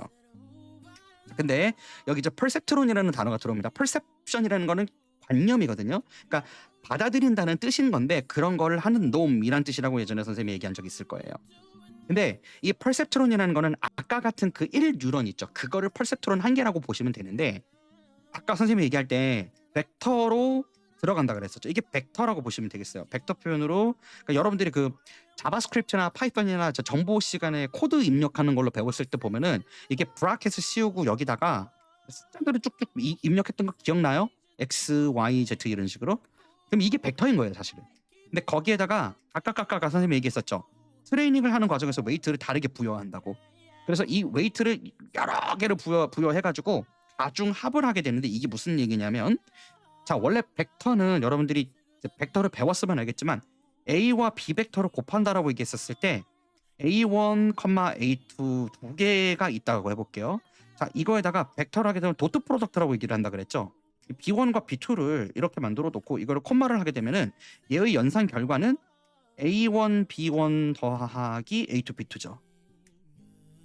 근데 여기 이제 perceptron이라는 단어가 들어옵니다. perception이라는 거는 관념이거든요. 그러니까 받아들인다는 뜻인 건데 그런 걸 하는 놈이란 뜻이라고 예전에 선생님이 얘기한 적 있을 거예요. 근데 이 perceptron이라는 거는 아까 같은 그 1뉴런 있죠. 그거를 perceptron 한 개라고 보시면 되는데 아까 선생님이 얘기할 때 벡터로 들어간다 그랬었죠. 이게 벡터라고 보시면 되겠어요. 벡터 표현으로 그러니까 여러분들이 그 자바스크립트나 파이썬이나 정보 시간에 코드 입력하는 걸로 배웠을 때 보면은 이게 브라켓을 씌우고 여기다가 숫자들을 쭉쭉 입력했던 거 기억나요? X, Y, Z 이런 식으로. 그럼 이게 벡터인 거예요, 사실은. 근데 거기에다가 아까 선생님이 얘기했었죠. 트레이닝을 하는 과정에서 웨이트를 다르게 부여한다고. 그래서 이 웨이트를 여러 개를 부여해가지고 가중합을 하게 되는데 이게 무슨 얘기냐면 자 원래 벡터는 여러분들이 벡터를 배웠으면 알겠지만 A와 B 벡터를 곱한다라고 얘기했었을 때 A1, A2 두 개가 있다고 해볼게요. 자 이거에다가 벡터를 하게 되면 도트 프로덕트라고 얘기를 한다 그랬죠. B1과 B2를 이렇게 만들어 놓고 이거를 콤마를 하게 되면은 얘의 연산 결과는 A1, B1 더하기 A2, B2죠.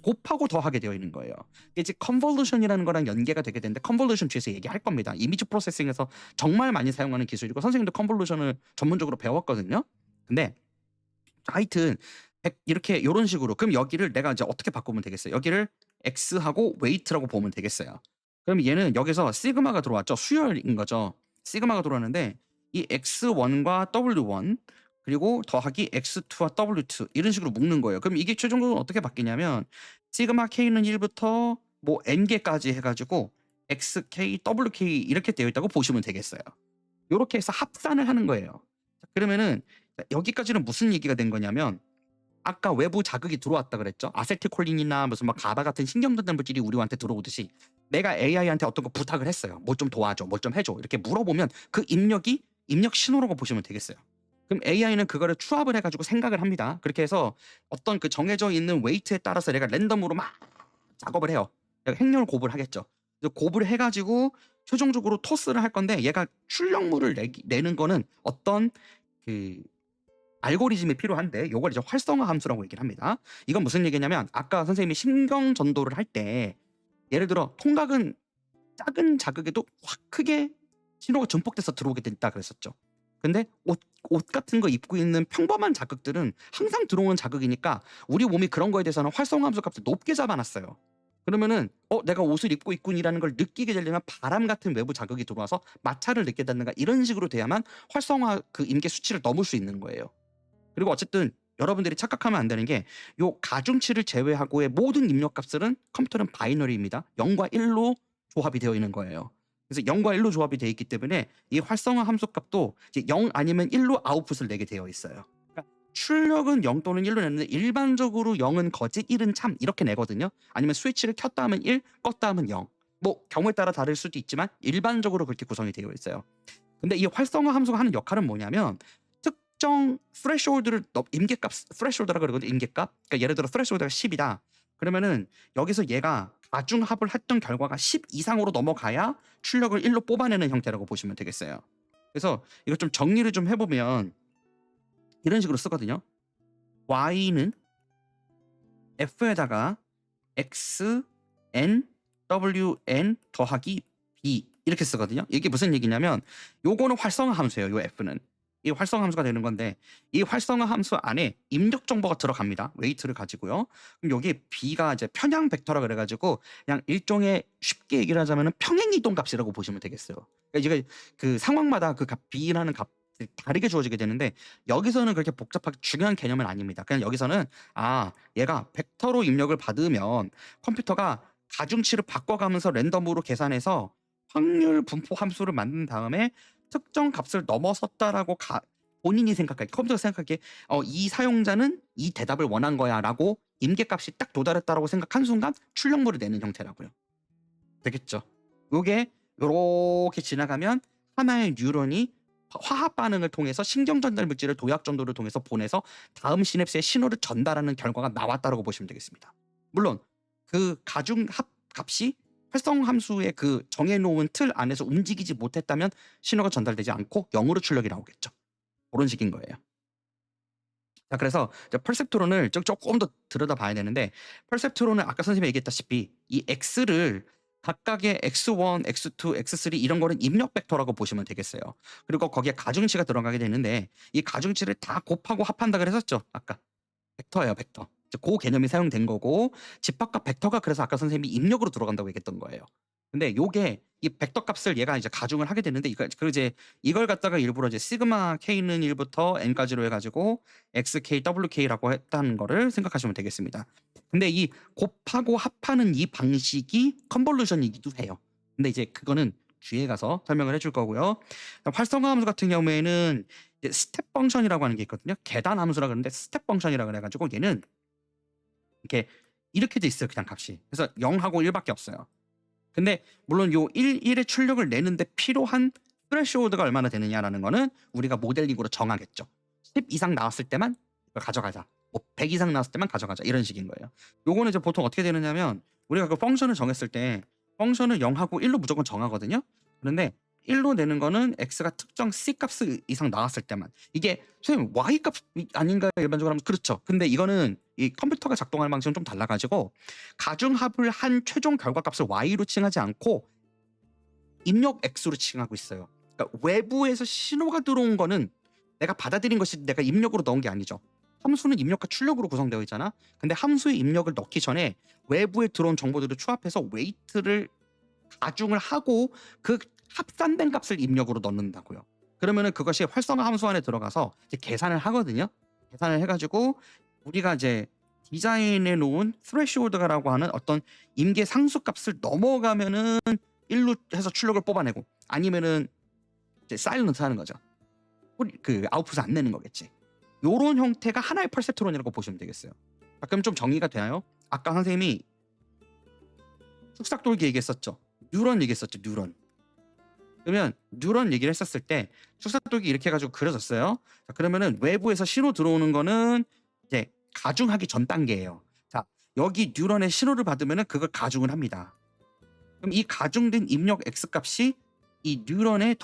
곱하고 더하게 되어 있는 거예요. 이게 이제 컨볼루션이라는 거랑 연계가 되게 되는데 컨볼루션 뒤에서 얘기할 겁니다. 이미지 프로세싱에서 정말 많이 사용하는 기술이고 선생님도 컨볼루션을 전문적으로 배웠거든요. 근데 하여튼 이렇게 이런 식으로 그럼 여기를 내가 이제 어떻게 바꾸면 되겠어요? 여기를 X하고 웨이트라고 보면 되겠어요. 그럼 얘는 여기서 시그마가 들어왔죠. 수열인 거죠. 시그마가 들어왔는데 이 X1과 W1 그리고 더하기 X2와 W2 이런 식으로 묶는 거예요. 그럼 이게 최종적으로 어떻게 바뀌냐면 시그마 K는 1부터 뭐 N개까지 해가지고 XK, WK 이렇게 되어 있다고 보시면 되겠어요. 이렇게 해서 합산을 하는 거예요. 그러면은 여기까지는 무슨 얘기가 된 거냐면 아까 외부 자극이 들어왔다 그랬죠. 아세틸콜린이나 무슨 막 가바 같은 신경전달 물질이 우리한테 들어오듯이 내가 AI한테 어떤 거 부탁을 했어요. 뭐 좀 도와줘, 뭐 좀 해줘 이렇게 물어보면 그 입력이 입력 신호라고 보시면 되겠어요. 그럼 AI는 그거를 추합을 해가지고 생각을 합니다. 그렇게 해서 어떤 그 정해져 있는 웨이트에 따라서 내가 랜덤으로 막 작업을 해요. 행렬 곱을 하겠죠. 곱을 해가지고 최종적으로 토스를 할 건데 얘가 출력물을 내는 거는 어떤 그 알고리즘이 필요한데 요걸 이제 활성화 함수라고 얘기를 합니다. 이건 무슨 얘기냐면 아까 선생님이 신경 전도를 할 때 예를 들어 통각은 작은 자극에도 확 크게 신호가 증폭돼서 들어오게 된다 그랬었죠. 근데 옷 같은 거 입고 있는 평범한 자극들은 항상 들어오는 자극이니까 우리 몸이 그런 거에 대해서는 활성화 함수 값을 높게 잡아놨어요. 그러면은 내가 옷을 입고 있군이라는 걸 느끼게 되려면 바람 같은 외부 자극이 들어와서 마찰을 느낀다든가 이런 식으로 돼야만 활성화 그 임계 수치를 넘을 수 있는 거예요. 그리고 어쨌든 여러분들이 착각하면 안 되는 게 요 가중치를 제외하고의 모든 입력값들은 컴퓨터는 바이너리입니다. 0과 1로 조합이 되어 있는 거예요. 그래서 0과 1로 조합이 되어 있기 때문에 이 활성화 함수 값도 이제 0 아니면 1로 아웃풋을 내게 되어 있어요. 그러니까 출력은 0 또는 1로 내는데 일반적으로 0은 거짓, 1은 참 이렇게 내거든요. 아니면 스위치를 켰다 하면 1, 껐다 하면 0. 뭐 경우에 따라 다를 수도 있지만 일반적으로 그렇게 구성이 되어 있어요. 근데 이 활성화 함수가 하는 역할은 뭐냐면 특정 threshold를 임계값 threshold라고 그러거든요. 임계값. 그러니까 예를 들어 threshold가 10이다. 그러면은 여기서 얘가 가중합을 했던 결과가 10 이상으로 넘어가야 출력을 1로 뽑아내는 형태라고 보시면 되겠어요. 그래서 이거 좀 정리를 좀 해보면 이런 식으로 쓰거든요. y는 f에다가 x n w n 더하기 b 이렇게 쓰거든요. 이게 무슨 얘기냐면 요거는 활성화 함수예요. 요 f는 이 활성화 함수가 되는 건데 이 활성화 함수 안에 입력 정보가 들어갑니다. 웨이트를 가지고요. 그럼 여기 b가 이제 편향 벡터라 그래가지고 그냥 일종의 쉽게 얘기를 하자면은 평행 이동 값이라고 보시면 되겠어요. 그러니까 이게 그 상황마다 그 값 b라는 값 다르게 주어지게 되는데 여기서는 그렇게 복잡하게 중요한 개념은 아닙니다. 그냥 여기서는 얘가 벡터로 입력을 받으면 컴퓨터가 가중치를 바꿔가면서 랜덤으로 계산해서 확률 분포 함수를 만든 다음에 특정 값을 넘어섰다라고 본인이 생각하기에 컴퓨터가 생각하기에 이 사용자는 이 대답을 원한 거야라고 임계값이 딱 도달했다라고 생각한 순간 출력물을 내는 형태라고요. 되겠죠? 요게 요렇게 지나가면 하나의 뉴런이 화합 반응을 통해서 신경 전달 물질을 도약 전도를 통해서 보내서 다음 시냅스에 신호를 전달하는 결과가 나왔다라고 보시면 되겠습니다. 물론 그 가중합 값이 활성 함수의 그 정해놓은 틀 안에서 움직이지 못했다면 신호가 전달되지 않고 0으로 출력이 나오겠죠. 그런 식인 거예요. 자, 그래서 이제 퍼셉트론을 조금 더 들여다봐야 되는데 퍼셉트론은 아까 선생님이 얘기했다시피 이 x를 각각의 x1, x2, x3 이런 거는 입력 벡터라고 보시면 되겠어요. 그리고 거기에 가중치가 들어가게 되는데 이 가중치를 다 곱하고 합한다 그랬었죠. 아까 벡터예요, 벡터. 이제 그 개념이 사용된 거고 집합과 벡터가 그래서 아까 선생님이 입력으로 들어간다고 얘기했던 거예요. 근데 요게 이 벡터 값을 얘가 이제 가중을 하게 되는데 이걸 갖다가 일부러 이제 시그마 k는 1부터 n까지로 해가지고 xk, wk라고 했다는 거를 생각하시면 되겠습니다. 근데 이 곱하고 합하는 이 방식이 컨볼루션이기도 해요. 근데 이제 그거는 뒤에 가서 설명을 해줄 거고요. 활성화 함수 같은 경우에는 이제 스텝 펑션이라고 하는 게 있거든요. 계단 함수라 그러는데 스텝 펑션이라 그래가지고 얘는 이렇게 돼 있어요. 그냥 값이. 그래서 0하고 1밖에 없어요. 근데 물론 요 1의 출력을 내는데 필요한 스레시홀드가 얼마나 되느냐라는 거는 우리가 모델링으로 정하겠죠. 10 이상 나왔을 때만 이걸 가져가자. 뭐 100 이상 나왔을 때만 가져가자. 이런 식인 거예요. 요거는 이제 보통 어떻게 되느냐면 우리가 그 펑션을 정했을 때 펑션을 0하고 1로 무조건 정하거든요. 그런데 1로 내는 거는 x가 특정 c 값 이상 나왔을 때만. 이게 선생님 y 값 아닌가요? 일반적으로 하면 그렇죠. 근데 이거는 이 컴퓨터가 작동하는 방식은 좀 달라가지고 가중합을 한 최종 결과값을 y로 칭하지 않고 입력 x로 칭하고 있어요. 그러니까 외부에서 신호가 들어온 거는 내가 받아들인 것이 내가 입력으로 넣은 게 아니죠. 함수는 입력과 출력으로 구성되어 있잖아. 근데 함수의 입력을 넣기 전에 외부에 들어온 정보들을 추합해서 웨이트를 가중을 하고 그 합산된 값을 입력으로 넣는다고요. 그러면은 그것이 활성화 함수 안에 들어가서 이제 계산을 하거든요. 계산을 해가지고 우리가 이제 디자인해 놓은 스레시홀드라고 하는 어떤 임계 상수 값을 넘어가면은 1로 해서 출력을 뽑아내고 아니면은 이제 사일런트 하는 거죠. 그 아웃풋을 안 내는 거겠지. 요런 형태가 하나의 퍼셉트론이라고 보시면 되겠어요. 자, 그럼 좀 정리가 되나요? 아까 선생님이 쑥삭돌기 얘기했었죠. 뉴런 얘기했었죠. 뉴런. 그러면 뉴런 얘기를 했었을 때 쑥삭돌기 이렇게 해가지고 그려졌어요. 자, 그러면은 외부에서 신호 들어오는 거는 이제 가중하기 전 단계예요. 자, 여기 뉴런의 신호를 받으면은 그걸 가중을 합니다. 그럼 이 가중된 입력 x 값이 이 뉴런의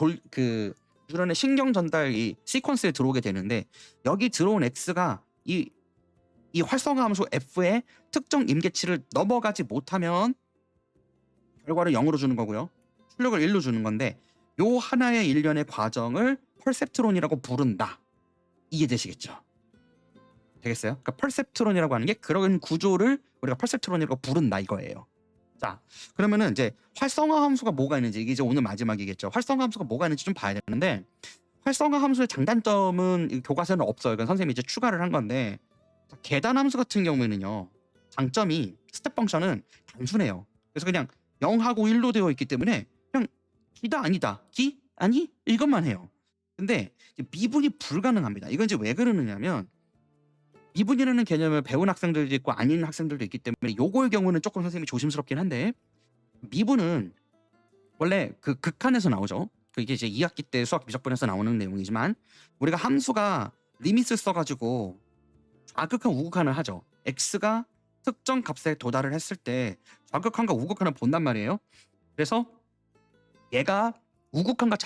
뉴런의 신경 전달 이 시퀀스에 들어오게 되는데 여기 들어온 x가 이 활성화 함수 f의 특정 임계치를 넘어가지 못하면 결과를 0으로 주는 거고요. 출력을 1로 주는 건데 요 하나의 일련의 과정을 퍼셉트론이라고 부른다. 이해되시겠죠? 되겠어요? 그러니까 퍼셉트론이라고 하는 게 그런 구조를 우리가 퍼셉트론이라고 부른다 이거예요. 자, 그러면은 이제 활성화 함수가 뭐가 있는지 이게 이제 오늘 마지막이겠죠. 활성화 함수가 뭐가 있는지 좀 봐야 되는데 활성화 함수의 장단점은 이 교과서에는 없어요. 이건 선생님이 이제 추가를 한 건데 자, 계단 함수 같은 경우에는요. 장점이 스텝 펑션은 단순해요. 그래서 그냥 0하고 1로 되어 있기 때문에 그냥 기다 아니다. 기? 아니? 이것만 해요. 근데 이제 미분이 불가능합니다. 이건 이제 왜 그러느냐면 미분이라는 개념을 배운 학생들도 있고 아닌 학생들도 있기 때문에 요거의 경우는 조금 선생님이 조심스럽긴 한데 미분은 원래 그 극한에서 나오죠. 이게 이제 2학기 때 수학 미적분에서 나오는 내용이지만 우리가 함수가 리밋을 써가지고 좌극한 우극한을 하죠. x가 특정 값에 도달을 했을 때 좌극한과 우극한을 본단 말이에요. 그래서 얘가 우극한과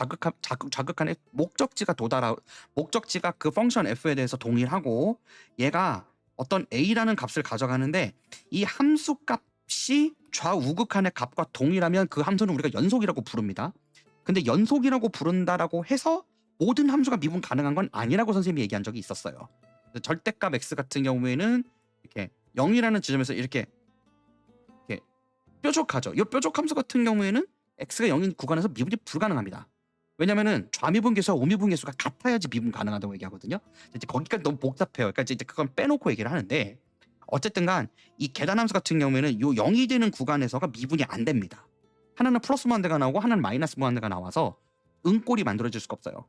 좌극한의 목적지가 그 펑션 f에 대해서 동일하고 얘가 어떤 a라는 값을 가져가는데 이 함수 값이 좌우극한의 값과 동일하면 그 함수는 우리가 연속이라고 부릅니다. 근데 연속이라고 부른다라고 해서 모든 함수가 미분 가능한 건 아니라고 선생님이 얘기한 적이 있었어요. 절대값 x 같은 경우에는 이렇게 0이라는 지점에서 이렇게 뾰족하죠. 이 뾰족 함수 같은 경우에는 x가 0인 구간에서 미분이 불가능합니다. 왜냐면은 좌미분 계수와 우미분 계수가 같아야지 미분 가능하다고 얘기하거든요. 이제 거기까지 너무 복잡해요. 그러니까 이제 그건 빼놓고 얘기를 하는데 어쨌든간 이 계단 함수 같은 경우에는 요 0이 되는 구간에서가 미분이 안 됩니다. 하나는 플러스 무한대가 나오고 하나는 마이너스 무한대가 나와서 응꼴이 만들어질 수가 없어요.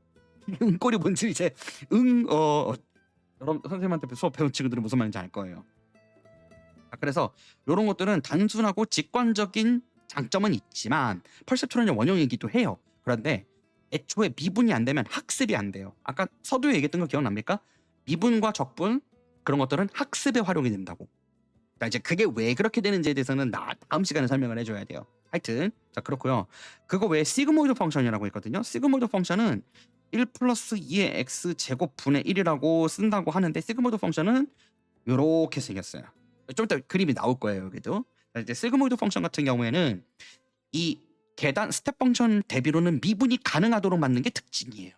응꼴이 뭔지 이제 여러분 선생님한테 수업 배운 친구들은 무슨 말인지 알 거예요. 그래서 이런 것들은 단순하고 직관적인 장점은 있지만 퍼셉트론의 원형이기도 해요. 그런데 애초에 미분이 안 되면 학습이 안 돼요. 아까 서두에 얘기했던 거 기억납니까? 미분과 적분 그런 것들은 학습에 활용이 된다고. 자, 이제 그게 왜 그렇게 되는지에 대해서는 다음 시간에 설명을 해줘야 돼요. 하여튼 자 그렇고요. 그거 외에 시그모이드 펑션이라고 있거든요. 시그모이드 펑션은 1 플러스 2의 x 제곱 분의 1이라고 쓴다고 하는데 시그모이드 펑션은 이렇게 생겼어요. 좀 이따 그림이 나올 거예요. 여기도. 이제 시그모이드 펑션 같은 경우에는 이 계단 스텝 펑션 대비로는 미분이 가능하도록 만든 게 특징이에요.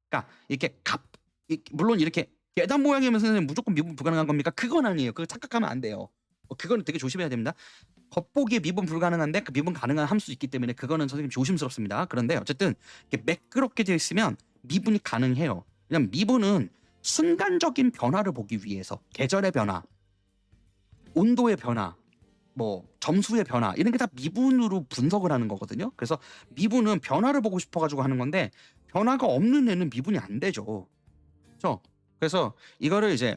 그러니까 이렇게 물론 이렇게 계단 모양이면 선생님 무조건 미분 불가능한 겁니까? 그건 아니에요. 그거 착각하면 안 돼요. 그거는 되게 조심해야 됩니다. 겉보기에 미분 불가능한데 그 미분 가능한 함수 있기 때문에 그거는 선생님 조심스럽습니다. 그런데 어쨌든 이렇게 매끄럽게 되어 있으면 미분이 가능해요. 왜냐면 미분은 순간적인 변화를 보기 위해서 계절의 변화, 온도의 변화, 뭐 점수의 변화 이런 게 다 미분으로 분석을 하는 거거든요. 그래서 미분은 변화를 보고 싶어가지고 하는 건데 변화가 없는 애는 미분이 안 되죠. 그렇죠? 그래서 이거를 이제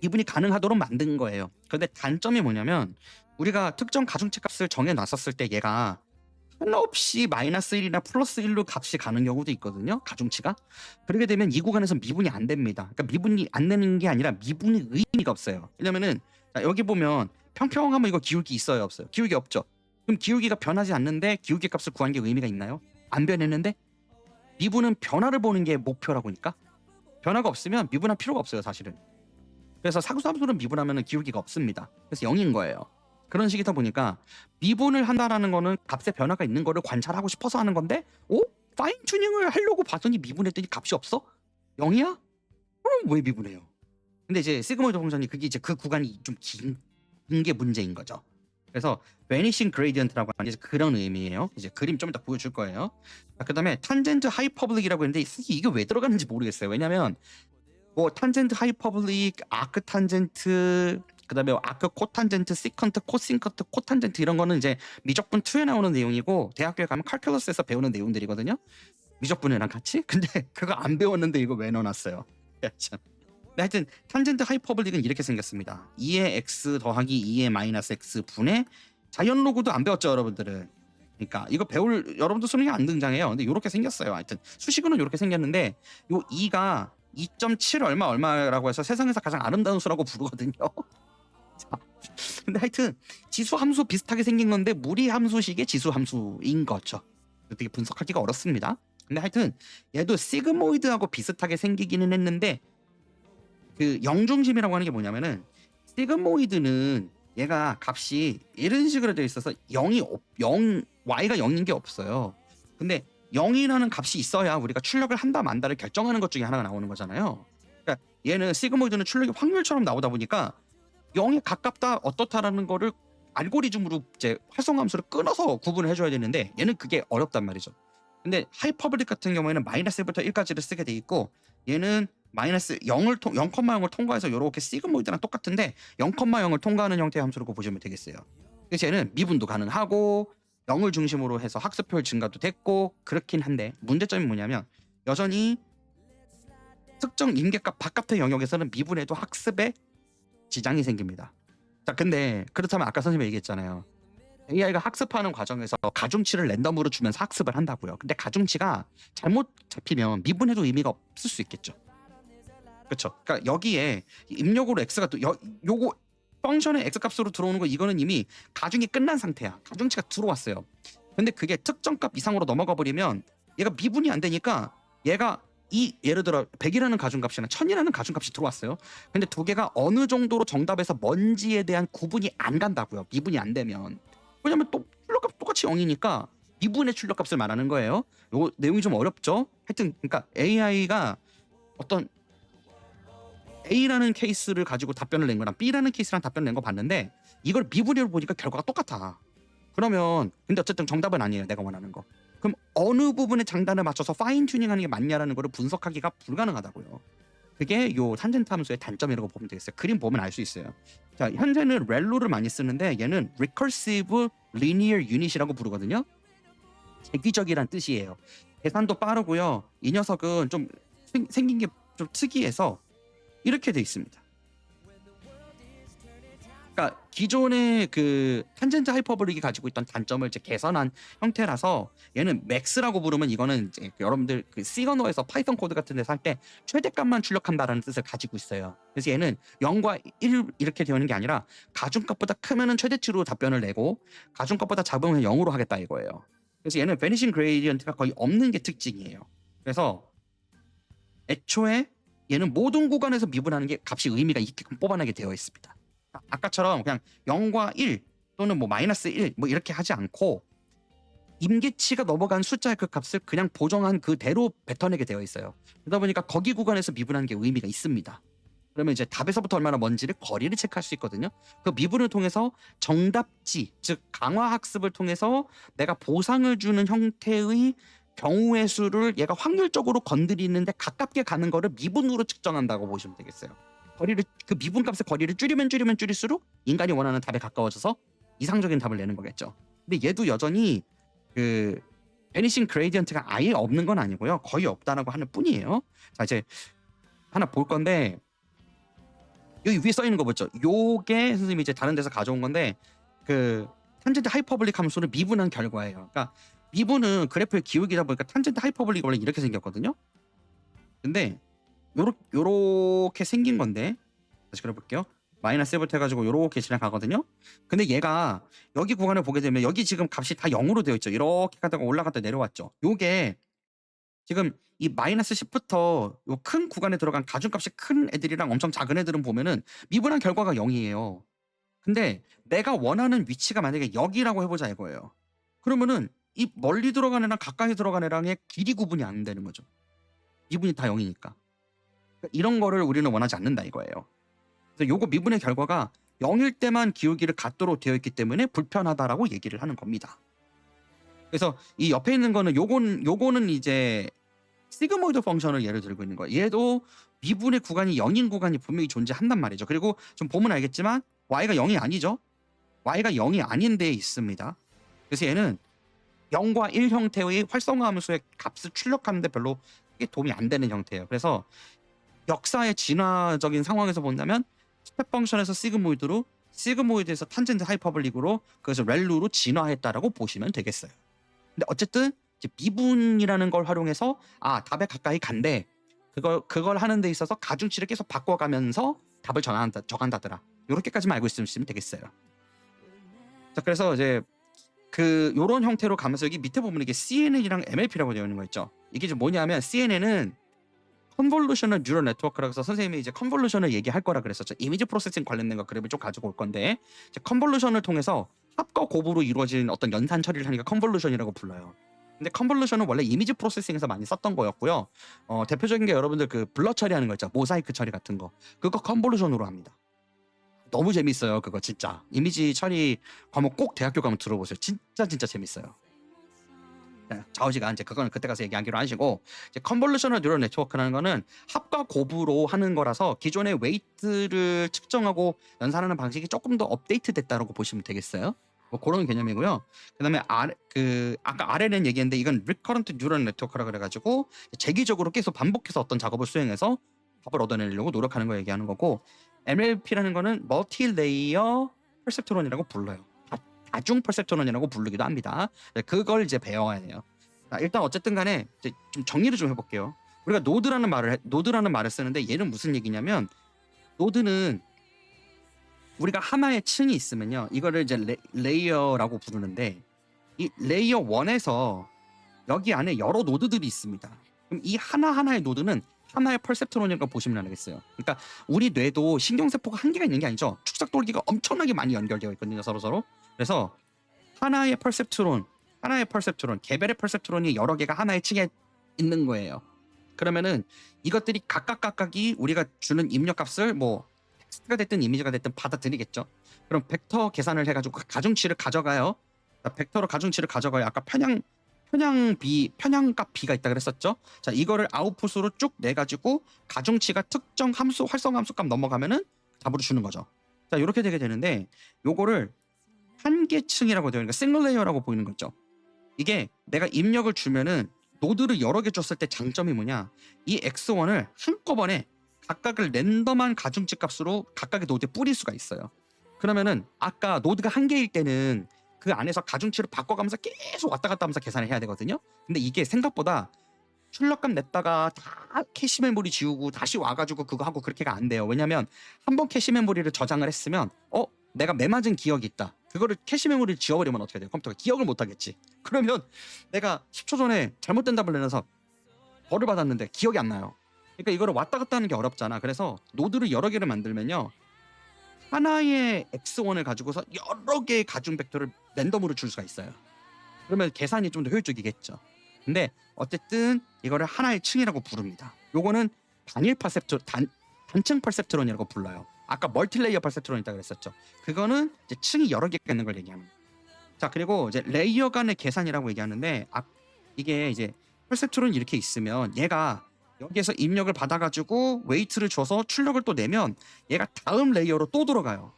미분이 가능하도록 만든 거예요. 그런데 단점이 뭐냐면 우리가 특정 가중치 값을 정해놨었을 때 얘가 한없이 마이너스 1이나 플러스 1로 값이 가는 경우도 있거든요. 가중치가. 그렇게 되면 이 구간에서 미분이 안 됩니다. 그러니까 미분이 안 되는 게 아니라 미분이 의미가 없어요. 왜냐면은 여기 보면 평평하면 이거 기울기 있어요 없어요? 기울기 없죠. 그럼 기울기가 변하지 않는데 기울기 값을 구한 게 의미가 있나요? 안 변했는데 미분은 변화를 보는 게 목표라고니까 변화가 없으면 미분할 필요가 없어요 사실은. 그래서 사구함수는 미분하면 기울기가 없습니다. 그래서 0인 거예요. 그런 식이다 보니까 미분을 한다라는 거는 값의 변화가 있는 거를 관찰하고 싶어서 하는 건데 파인 튜닝을 하려고 봤더니 미분했더니 값이 없어? 0이야? 그럼 왜 미분해요? 근데 이제 시그모이드 펑션이 그게 이제 그 구간이 좀 긴 게 문제인 거죠. 그래서 vanishing gradient라고 하는 이제 그런 의미예요. 이제 그림 좀 이따 보여줄 거예요. 그다음에 탄젠트 하이퍼블릭이라고 했는데 이게 왜 들어가는지 모르겠어요. 왜냐면 뭐 탄젠트 하이퍼블릭, 아크 탄젠트, 그다음에 아크 코탄젠트, 시컨트, 코싱컨트, 코탄젠트 이런 거는 이제 미적분 2에 나오는 내용이고 대학교에 가면 칼큘러스에서 배우는 내용들이거든요. 미적분이랑 같이. 근데 그거 안 배웠는데 이거 왜 넣어놨어요? 참. 하여튼 탄젠트 하이퍼블릭은 이렇게 생겼습니다. 2의 x 더하기 2의 마이너스 x 분의 자연 로그도 안 배웠죠 여러분들은. 그러니까 이거 배울 여러분들 수능에 안 등장해요. 근데 이렇게 생겼어요. 하여튼 수식어는 이렇게 생겼는데 요 2가 2.7 얼마라고 해서 세상에서 가장 아름다운 수라고 부르거든요. 자, 근데 하여튼 지수 함수 비슷하게 생긴 건데 무리 함수식의 지수 함수인 거죠. 되게 분석하기가 어렵습니다. 근데 하여튼 얘도 시그모이드하고 비슷하게 생기기는 했는데 그 영중심이라고 하는 게 뭐냐면은 시그모이드는 얘가 값이 이런 식으로 되어 있어서 0 y가 0인 게 없어요. 근데 0이라는 값이 있어야 우리가 출력을 한다 만다를 결정하는 것 중에 하나가 나오는 거잖아요. 그러니까 얘는 시그모이드는 출력이 확률처럼 나오다 보니까 0에 가깝다 어떻다라는 거를 알고리즘으로 이제 활성함수를 끊어서 구분을 해줘야 되는데 얘는 그게 어렵단 말이죠. 근데 하이퍼블릭 같은 경우에는 -1부터 1까지를 쓰게 돼 있고 얘는 -0,0을 통과해서 이렇게 시그모이드랑 똑같은데 0,0을 통과하는 형태의 함수라고 보시면 되겠어요. 그래서 얘는 미분도 가능하고 0을 중심으로 해서 학습효율 증가도 됐고 그렇긴 한데 문제점이 뭐냐면 여전히 특정 임계값 바깥의 영역에서는 미분해도 학습에 지장이 생깁니다. 자, 근데 그렇다면 아까 선생님이 얘기했잖아요. AI가 학습하는 과정에서 가중치를 랜덤으로 주면서 학습을 한다고요. 근데 가중치가 잘못 잡히면 미분해도 의미가 없을 수 있겠죠. 그렇죠. 그러니까 여기에 입력으로 x가 또 요거 펑션의 x 값으로 들어오는 거 이거는 이미 가중이 끝난 상태야. 가중치가 들어왔어요. 근데 그게 특정 값 이상으로 넘어가 버리면 얘가 미분이 안 되니까 얘가 예를 들어 100이라는 가중값이나 1000이라는 가중값이 들어왔어요. 근데 두 개가 어느 정도로 정답에서 뭔지에 대한 구분이 안 간다고요. 미분이 안 되면. 왜냐면 또 출력값 똑같이 0이니까 미분의 출력값을 말하는 거예요. 요 내용이 좀 어렵죠. 하여튼 그러니까 AI가 어떤 A라는 케이스를 가지고 답변을 낸 거랑 B라는 케이스랑 답변을 낸 거 봤는데 이걸 미분으로 보니까 결과가 똑같아. 그러면 근데 어쨌든 정답은 아니에요. 내가 원하는 거. 그럼 어느 부분의 장단을 맞춰서 파인 튜닝하는 게 맞냐라는 거를 분석하기가 불가능하다고요. 그게 요 탄젠트 함수의 단점이라고 보면 되겠어요. 그림 보면 알 수 있어요. 자, 현재는 렐로를 많이 쓰는데 얘는 recursive linear unit이라고 부르거든요. 재규적이란 뜻이에요. 계산도 빠르고요. 이 녀석은 좀 생긴 게 좀 특이해서 이렇게 돼 있습니다. 그러니까 기존의 그 탄젠트 하이퍼블릭이 가지고 있던 단점을 이제 개선한 형태라서 얘는 맥스라고 부르면 이거는 이제 여러분들 그 C 언어에서 파이썬 코드 같은 데서 할 때 최대값만 출력한다라는 뜻을 가지고 있어요. 그래서 얘는 0과 1 이렇게 되는 게 아니라 가중값보다 크면은 최대치로 답변을 내고 가중값보다 작으면 0으로 하겠다 이거예요. 그래서 얘는 베니싱 그레이디언트가 거의 없는 게 특징이에요. 그래서 애초에 얘는 모든 구간에서 미분하는 게 값이 의미가 있게끔 뽑아내게 되어 있습니다. 아까처럼 그냥 0과 1 또는 뭐 -1 뭐 이렇게 하지 않고 임계치가 넘어간 숫자의 그 값을 그냥 보정한 그대로 뱉어내게 되어 있어요. 그러다 보니까 거기 구간에서 미분하는 게 의미가 있습니다. 그러면 이제 답에서부터 얼마나 먼지를 거리를 체크할 수 있거든요. 그 미분을 통해서 정답지 즉 강화 학습을 통해서 내가 보상을 주는 형태의 경우의 수를 얘가 확률적으로 건드리는데 가깝게 가는 거를 미분으로 측정한다고 보시면 되겠어요. 그 미분값의 거리를 줄이면 줄일수록 인간이 원하는 답에 가까워져서 이상적인 답을 내는 거겠죠. 근데 얘도 여전히 그 베니싱 그레이디언트가 아예 없는 건 아니고요. 거의 없다라고 하는 뿐이에요. 자, 이제 하나 볼 건데 여기 위에 써 있는 거 보죠. 요게 선생님이 이제 다른 데서 가져온 건데 그 탄젠트 하이퍼블릭 함수를 미분한 결과예요. 그러니까 미분은 그래프의 기울기다 보니까 탄젠트 하이퍼블릭이 원래 이렇게 생겼거든요. 근데 요렇게 생긴 건데 다시 그려볼게요. -1부터 해가지고 요렇게 지나가거든요. 근데 얘가 여기 구간을 보게 되면 여기 지금 값이 다 0으로 되어 있죠. 이렇게 가다가 올라갔다 내려왔죠. 요게 지금 이 -10부터 요 큰 구간에 들어간 가중값이 큰 애들이랑 엄청 작은 애들은 보면은 미분한 결과가 0이에요. 근데 내가 원하는 위치가 만약에 여기라고 해보자 이거예요. 그러면은 이 멀리 들어간 애랑 가까이 들어간 애랑의 길이 구분이 안 되는 거죠. 미분이 다 0이니까. 이런 거를 우리는 원하지 않는다 이거예요. 그래서 요거 미분의 결과가 0일 때만 기울기를 갖도록 되어 있기 때문에 불편하다라고 얘기를 하는 겁니다. 그래서 이 옆에 있는 거는 요거는 이제 시그모이드 펑션을 예를 들고 있는 거예요. 얘도 미분의 구간이 0인 구간이 분명히 존재한단 말이죠. 그리고 좀 보면 알겠지만 y가 0이 아니죠. y가 0이 아닌 데에 있습니다. 그래서 얘는 0과 1 형태의 활성화 함수의 값을 출력하는 데 별로 크게 도움이 안 되는 형태예요. 그래서 역사의 진화적인 상황에서 본다면 스텝 펑션에서 시그모이드에서 탄젠트 하이퍼블릭으로 그래서 렐루로 진화했다라고 보시면 되겠어요. 근데 어쨌든 이제 미분이라는 걸 활용해서 답에 가까이 간대. 그걸 하는 데 있어서 가중치를 계속 바꿔가면서 답을 적한다더라. 요렇게까지만 알고 있으시면 되겠어요. 자, 그래서 이제 요런 형태로 가면서 여기 밑에 보면 이게 CNN이랑 MLP라고 되어 있는 거 있죠. 이게 좀 뭐냐면 CNN은 컨볼루셔널 뉴럴 네트워크라고 해서 선생님이 이제 컨볼루션을 얘기할 거라 그랬었죠. 이미지 프로세싱 관련된 거 그래프 좀 가지고 올 건데 이제 컨볼루션을 통해서 합과 곱으로 이루어진 어떤 연산 처리를 하니까 컨볼루션이라고 불러요. 근데 컨볼루션은 원래 이미지 프로세싱에서 많이 썼던 거였고요. 대표적인 게 여러분들 그 블러 처리하는 거 있죠. 모사이크 처리 같은 거. 그거 컨볼루션으로 합니다. 너무 재밌어요. 그거 진짜. 이미지 처리 과목 꼭 대학교 가면 들어보세요. 진짜 재밌어요. 좌우지간 이제 그거는 그때 가서 얘기하기로 하시고 이제 컨볼루셔널 뉴럴 네트워크라는 거는 합과 곱으로 하는 거라서 기존의 웨이트를 측정하고 연산하는 방식이 조금 더 업데이트 됐다라고 보시면 되겠어요. 뭐 그런 개념이고요. 그다음에 아까 RNN 얘기했는데 이건 리커런트 뉴럴 네트워크라 그래가지고 재기적으로 계속 반복해서 어떤 작업을 수행해서 답을 얻어내려고 노력하는 거 얘기하는 거고 MLP라는 거는 멀티 레이어 퍼셉트론이라고 불러요. 다중 퍼셉트론이라고 부르기도 합니다. 그걸 이제 배워야 돼요. 자, 일단 어쨌든 간에 이제 좀 정리를 좀 해볼게요. 우리가 노드라는 말을 쓰는데 얘는 무슨 얘기냐면 노드는 우리가 하나의 층이 있으면요. 이거를 이제 레이어라고 부르는데 이 레이어 1에서 여기 안에 여러 노드들이 있습니다. 그럼 이 하나하나의 노드는 하나의 퍼셉트론이라고 보시면 되겠어요. 그러니까 우리 뇌도 신경세포가 한계가 있는 게 아니죠. 축삭돌기가 엄청나게 많이 연결되어 있거든요. 서로. 그래서 하나의 퍼셉트론, 개별의 퍼셉트론이 여러 개가 하나의 층에 있는 거예요. 그러면은 이것들이 각각이 우리가 주는 입력값을 뭐 텍스트가 됐든 이미지가 됐든 받아들이겠죠. 그럼 벡터 계산을 해가지고 가중치를 가져가요. 벡터로 가중치를 가져가요. 아까 편향값 b가 있다 그랬었죠. 자, 이거를 아웃풋으로 쭉 내가지고 가중치가 특정 함수, 활성 함수값 넘어가면은 답으로 주는 거죠. 자, 이렇게 되게 되는데 요거를 한 개 층이라고 되어 있는 싱글 레이어라고 보이는 거죠. 이게 내가 입력을 주면은 노드를 여러 개 줬을 때 장점이 뭐냐? 이 x1을 한꺼번에 각각을 랜덤한 가중치 값으로 각각의 노드에 뿌릴 수가 있어요. 그러면은 아까 노드가 한 개일 때는 그 안에서 가중치를 바꿔가면서 계속 왔다 갔다 하면서 계산을 해야 되거든요. 근데 이게 생각보다 출력값 냈다가 다 캐시 메모리 지우고 다시 와가지고 그거 하고 그렇게가 안 돼요. 왜냐면 한번 캐시 메모리를 저장을 했으면 내가 매맞은 기억이 있다. 그거를 캐시 메모리를 지워버리면 어떻게 돼요? 컴퓨터가 기억을 못 하겠지. 그러면 내가 10초 전에 잘못된 답을 내놔서 벌을 받았는데 기억이 안 나요. 그러니까 이거를 왔다 갔다 하는 게 어렵잖아. 그래서 노드를 여러 개를 만들면요. 하나의 x1을 가지고서 여러 개의 가중 벡터를 랜덤으로 줄 수가 있어요. 그러면 계산이 좀 더 효율적이겠죠. 근데 어쨌든 이거를 하나의 층이라고 부릅니다. 요거는 단층 퍼셉트론이라고 불러요. 아까 멀티레이어 퍼셉트론 있다고 그랬었죠. 그거는 이제 층이 여러 개가 있는 걸 얘기하는 거예요. 자, 그리고 이제 레이어 간의 계산이라고 얘기하는데 이게 이제 퍼셉트론이 이렇게 있으면 얘가 여기에서 입력을 받아가지고 웨이트를 줘서 출력을 또 내면 얘가 다음 레이어로 또 들어가요.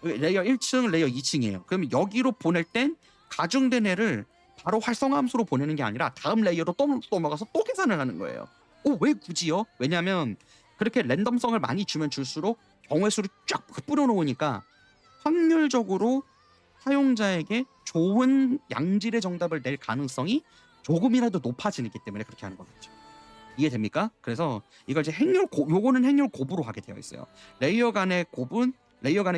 레이어 1층, 레이어 2층이에요. 그럼 여기로 보낼 땐 가중된 애를 바로 활성화 함수로 보내는 게 아니라 다음 레이어로 또 넘어가서 또 계산을 하는 거예요. 왜 굳이요? 왜냐면 그렇게 랜덤성을 많이 주면 줄수록 경우의 수를 쫙 뿌려놓으니까 확률적으로 사용자에게 좋은 양질의 정답을 낼 가능성이 조금이라도 높아지기 때문에 그렇게 하는 거겠죠. 이해됩니까? 그래서 이걸 이제 요거는 행렬 곱으로 하게 되어 있어요. 레이어 간의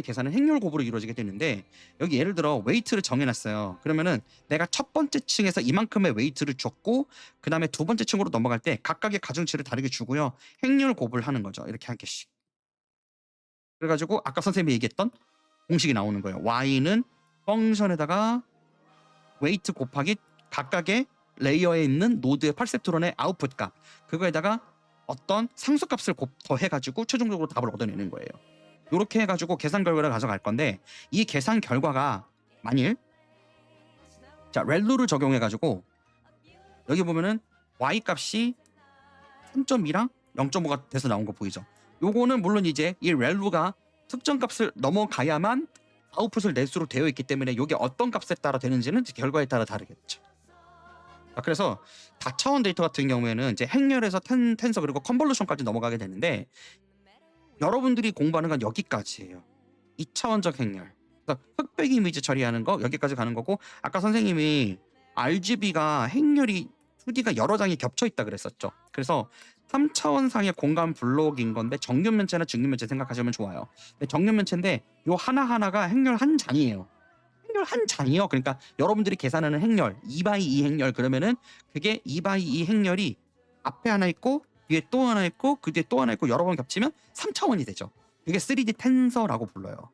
계산은 행렬 곱으로 이루어지게 되는데 여기 예를 들어 웨이트를 정해놨어요. 그러면은 내가 첫 번째 층에서 이만큼의 웨이트를 줬고 그 다음에 두 번째 층으로 넘어갈 때 각각의 가중치를 다르게 주고요. 행렬 곱을 하는 거죠. 이렇게 한 개씩. 그래가지고 아까 선생님이 얘기했던 공식이 나오는 거예요. y는 펑션에다가 웨이트 곱하기 각각의 레이어에 있는 노드의 퍼셉트론의 아웃풋 값, 그거에다가 어떤 상수값을 더해가지고 최종적으로 답을 얻어내는 거예요. 이렇게 해가지고 계산 결과를 가져갈 건데 이 계산 결과가 만일 렐루를 적용해가지고 여기 보면은 y 값이 3.2랑 0.5가 돼서 나온 거 보이죠? 요거는 물론 이제 이 렐루가 특정 값을 넘어가야만 아웃풋을 낼 수로 되어 있기 때문에 이게 어떤 값에 따라 되는지는 결과에 따라 다르겠죠. 그래서 다차원 데이터 같은 경우에는 이제 행렬에서 텐서 그리고 컨볼루션까지 넘어가게 되는데 여러분들이 공부하는 건 여기까지예요. 2차원적 행렬. 그래서 흑백 이미지 처리하는 거 여기까지 가는 거고 아까 선생님이 RGB가 행렬이 2D가 여러 장이 겹쳐 있다 그랬었죠. 그래서 3차원상의 공간 블록인 건데 정육면체나 직육면체 생각하시면 좋아요. 정육면체인데 요 하나하나가 행렬 한 장이에요. 행렬 한 장이요. 그러니까 여러분들이 계산하는 행렬 2x2 행렬 그러면은 그게 2x2 행렬이 앞에 하나 있고 뒤에 또 하나 있고 그 뒤에 또 하나 있고 여러 번 겹치면 3차원이 되죠. 그게 3D 텐서라고 불러요.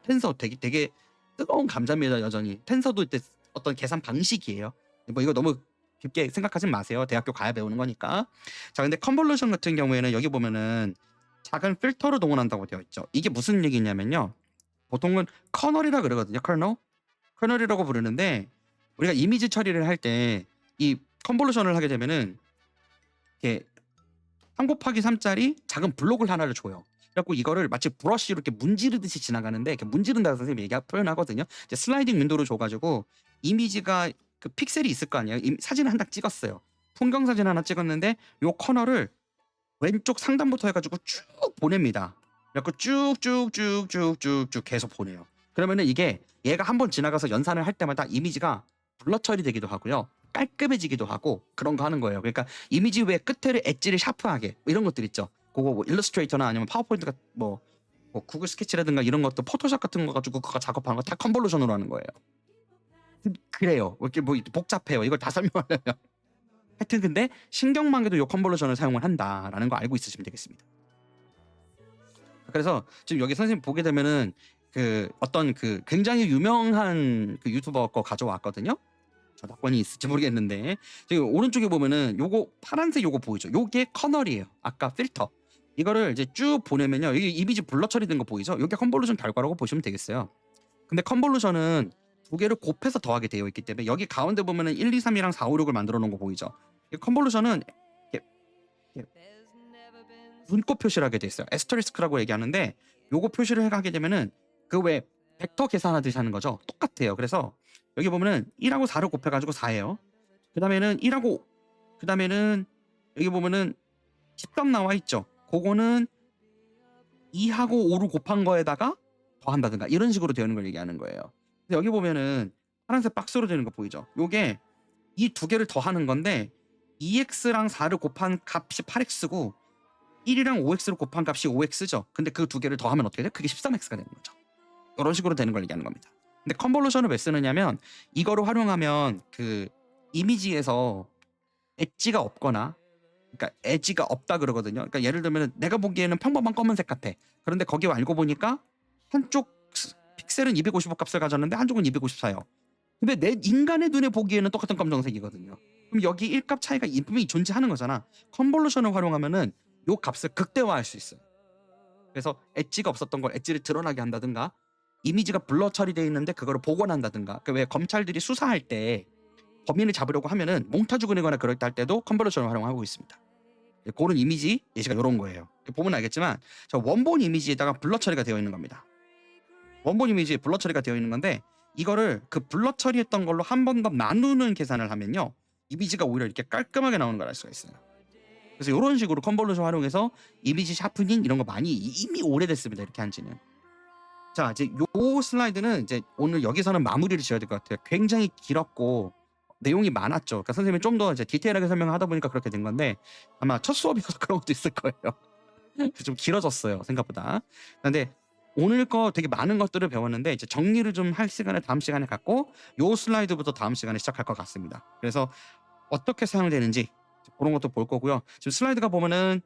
텐서 되게 뜨거운 감자입니다. 여전히 텐서도 어떤 계산 방식이에요. 뭐 이거 너무 깊게 생각하지 마세요. 대학교 가야 배우는 거니까. 자, 근데 컨볼루션 같은 경우에는 여기 보면은 작은 필터를 동원한다고 되어 있죠. 이게 무슨 얘기냐면요. 보통은 커널이라 그러거든요. 커널이라고 부르는데 우리가 이미지 처리를 할 때 이 컨볼루션을 하게 되면은 이렇게 3 곱하기 3짜리 작은 블록을 하나를 줘요. 그래갖고 이거를 마치 브러쉬로 이렇게 문지르듯이 지나가는데 이렇게 문지른다고 선생님이 표현하거든요. 이제 슬라이딩 윈도우를 줘가지고 이미지가 그 픽셀이 있을 거 아니에요. 사진을 한 장 찍었어요. 풍경 사진 하나 찍었는데 요 커널을 왼쪽 상단부터 해가지고 쭉 보냅니다. 그래갖고 쭉쭉쭉쭉쭉쭉 계속 보내요. 그러면은 이게 얘가 한번 지나가서 연산을 할 때마다 이미지가 블러 처리되기도 하고요. 깔끔해지기도 하고 그런 거 하는 거예요. 그러니까 이미지 외 끝에를 엣지를 샤프하게 뭐 이런 것들 있죠. 그거 뭐 일러스트레이터나 아니면 파워포인트가 뭐 구글 스케치라든가 이런 것도 포토샵 같은 거 가지고 그거 작업하는 거 다 컨볼루션으로 하는 거예요. 그래요. 이렇게 뭐 복잡해요. 이걸 다 설명하려면. 하여튼 근데 신경망에도 요 컨볼루션을 사용을 한다라는 거 알고 있으시면 되겠습니다. 그래서 지금 여기 선생님 보게 되면은 그 어떤 그 굉장히 유명한 그 유튜버 거 가져왔거든요. 저작권이 있을지 모르겠는데 지금 오른쪽에 보면은 요거 파란색 요거 보이죠? 요게 커널이에요. 아까 필터. 이거를 이제 쭉 보내면요. 여기 이미지 블러 처리된 거 보이죠? 요게 컨볼루션 결과라고 보시면 되겠어요. 근데 컨볼루션은 두 개를 곱해서 더하게 되어 있기 때문에 여기 가운데 보면은 1, 2, 3이랑 4, 5, 6을 만들어 놓은 거 보이죠? 이 컨볼루션은 이렇게 눈곱 표시를 하게 돼 있어요. 에스터리스크라고 얘기하는데 요거 표시를 해가게 되면은 그 왜 벡터 계산하듯이 하는 거죠. 똑같아요. 그래서 여기 보면은 1하고 4를 곱해가지고 4예요. 그 다음에는 1하고 그 다음에는 여기 보면은 10점 나와 있죠. 그거는 2하고 5를 곱한 거에다가 더한다든가 이런 식으로 되는 걸 얘기하는 거예요. 근데 여기 보면은 파란색 박스로 되는 거 보이죠? 요게 이 두 개를 더하는 건데 2x랑 4를 곱한 값이 8x고 1이랑 5x를 곱한 값이 5x죠. 근데 그 두 개를 더하면 어떻게 돼요? 그게 13x가 되는 거죠. 이런 식으로 되는 걸 얘기하는 겁니다. 근데 컨볼루션을 왜 쓰느냐면 이거를 활용하면 그 이미지에서 엣지가 없거나 그러니까 엣지가 없다 그러거든요. 그러니까 예를 들면 내가 보기에는 평범한 검은색 같아. 그런데 거기 알고 보니까 한쪽 픽셀은 255 값을 가졌는데 한쪽은 254요. 근데 내 인간의 눈에 보기에는 똑같은 검정색이거든요. 그럼 여기 1값 차이가 분명히 존재하는 거잖아. 컨볼루션을 활용하면은 요 값을 극대화할 수 있어요. 그래서 엣지가 없었던 걸 엣지를 드러나게 한다든가 이미지가 블러 처리되어 있는데 그거를 복원한다든가 왜 검찰들이 수사할 때 범인을 잡으려고 하면은 몽타주 그리거나 그럴 때 할 때도 컨볼루션을 활용하고 있습니다. 그런 이미지 예시가 이런 거예요. 보면 알겠지만 저 원본 이미지에다가 블러 처리가 되어 있는 겁니다. 원본 이미지에 블러 처리가 되어 있는 건데 이거를 그 블러 처리했던 걸로 한 번 더 나누는 계산을 하면요 이미지가 오히려 이렇게 깔끔하게 나오는 걸 알 수가 있어요. 그래서 이런 식으로 컨볼루션 활용해서 이미지 샤프닝 이런 거 많이 이미 오래됐습니다. 이렇게 한지는. 자 이제 요 슬라이드는 이제 오늘 여기서는 마무리를 지어야 될 것 같아요. 굉장히 길었고 내용이 많았죠. 그러니까 선생님이 좀 더 이제 디테일하게 설명하다 보니까 그렇게 된 건데 아마 첫 수업이어서 그런 것도 있을 거예요. 좀 길어졌어요 생각보다. 근데 오늘 거 되게 많은 것들을 배웠는데 이제 정리를 좀 할 시간을 다음 시간에 갖고 요 슬라이드부터 다음 시간에 시작할 것 같습니다. 그래서 어떻게 사용되는지 그런 것도 볼 거고요. 지금 슬라이드가 보면은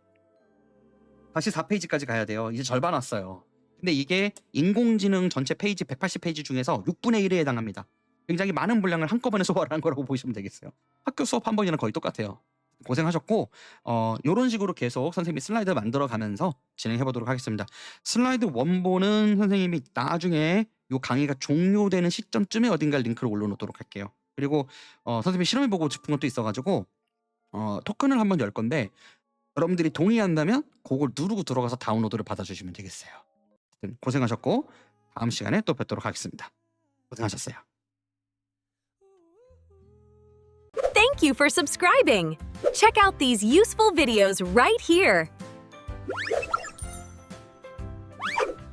다시 4페이지까지 가야 돼요. 이제 절반 왔어요. 근데 이게 인공지능 전체 페이지 180페이지 중에서 6분의 1에 해당합니다. 굉장히 많은 분량을 한꺼번에 소화를 한 거라고 보시면 되겠어요. 학교 수업 한 번이랑 거의 똑같아요. 고생하셨고 이런 식으로 계속 선생님이 슬라이드 만들어 가면서 진행해 보도록 하겠습니다. 슬라이드 원본은 선생님이 나중에 요 강의가 종료되는 시점쯤에 어딘가 링크를 올려놓도록 할게요. 그리고 선생님이 실험해보고 싶은 것도 있어가지고 토큰을 한번 열 건데 여러분들이 동의한다면 그걸 누르고 들어가서 다운로드를 받아주시면 되겠어요. 고생하셨고 다음 시간에 또 뵙도록 하겠습니다. 고생하셨어요. Thank you for subscribing. Check out these useful videos right here.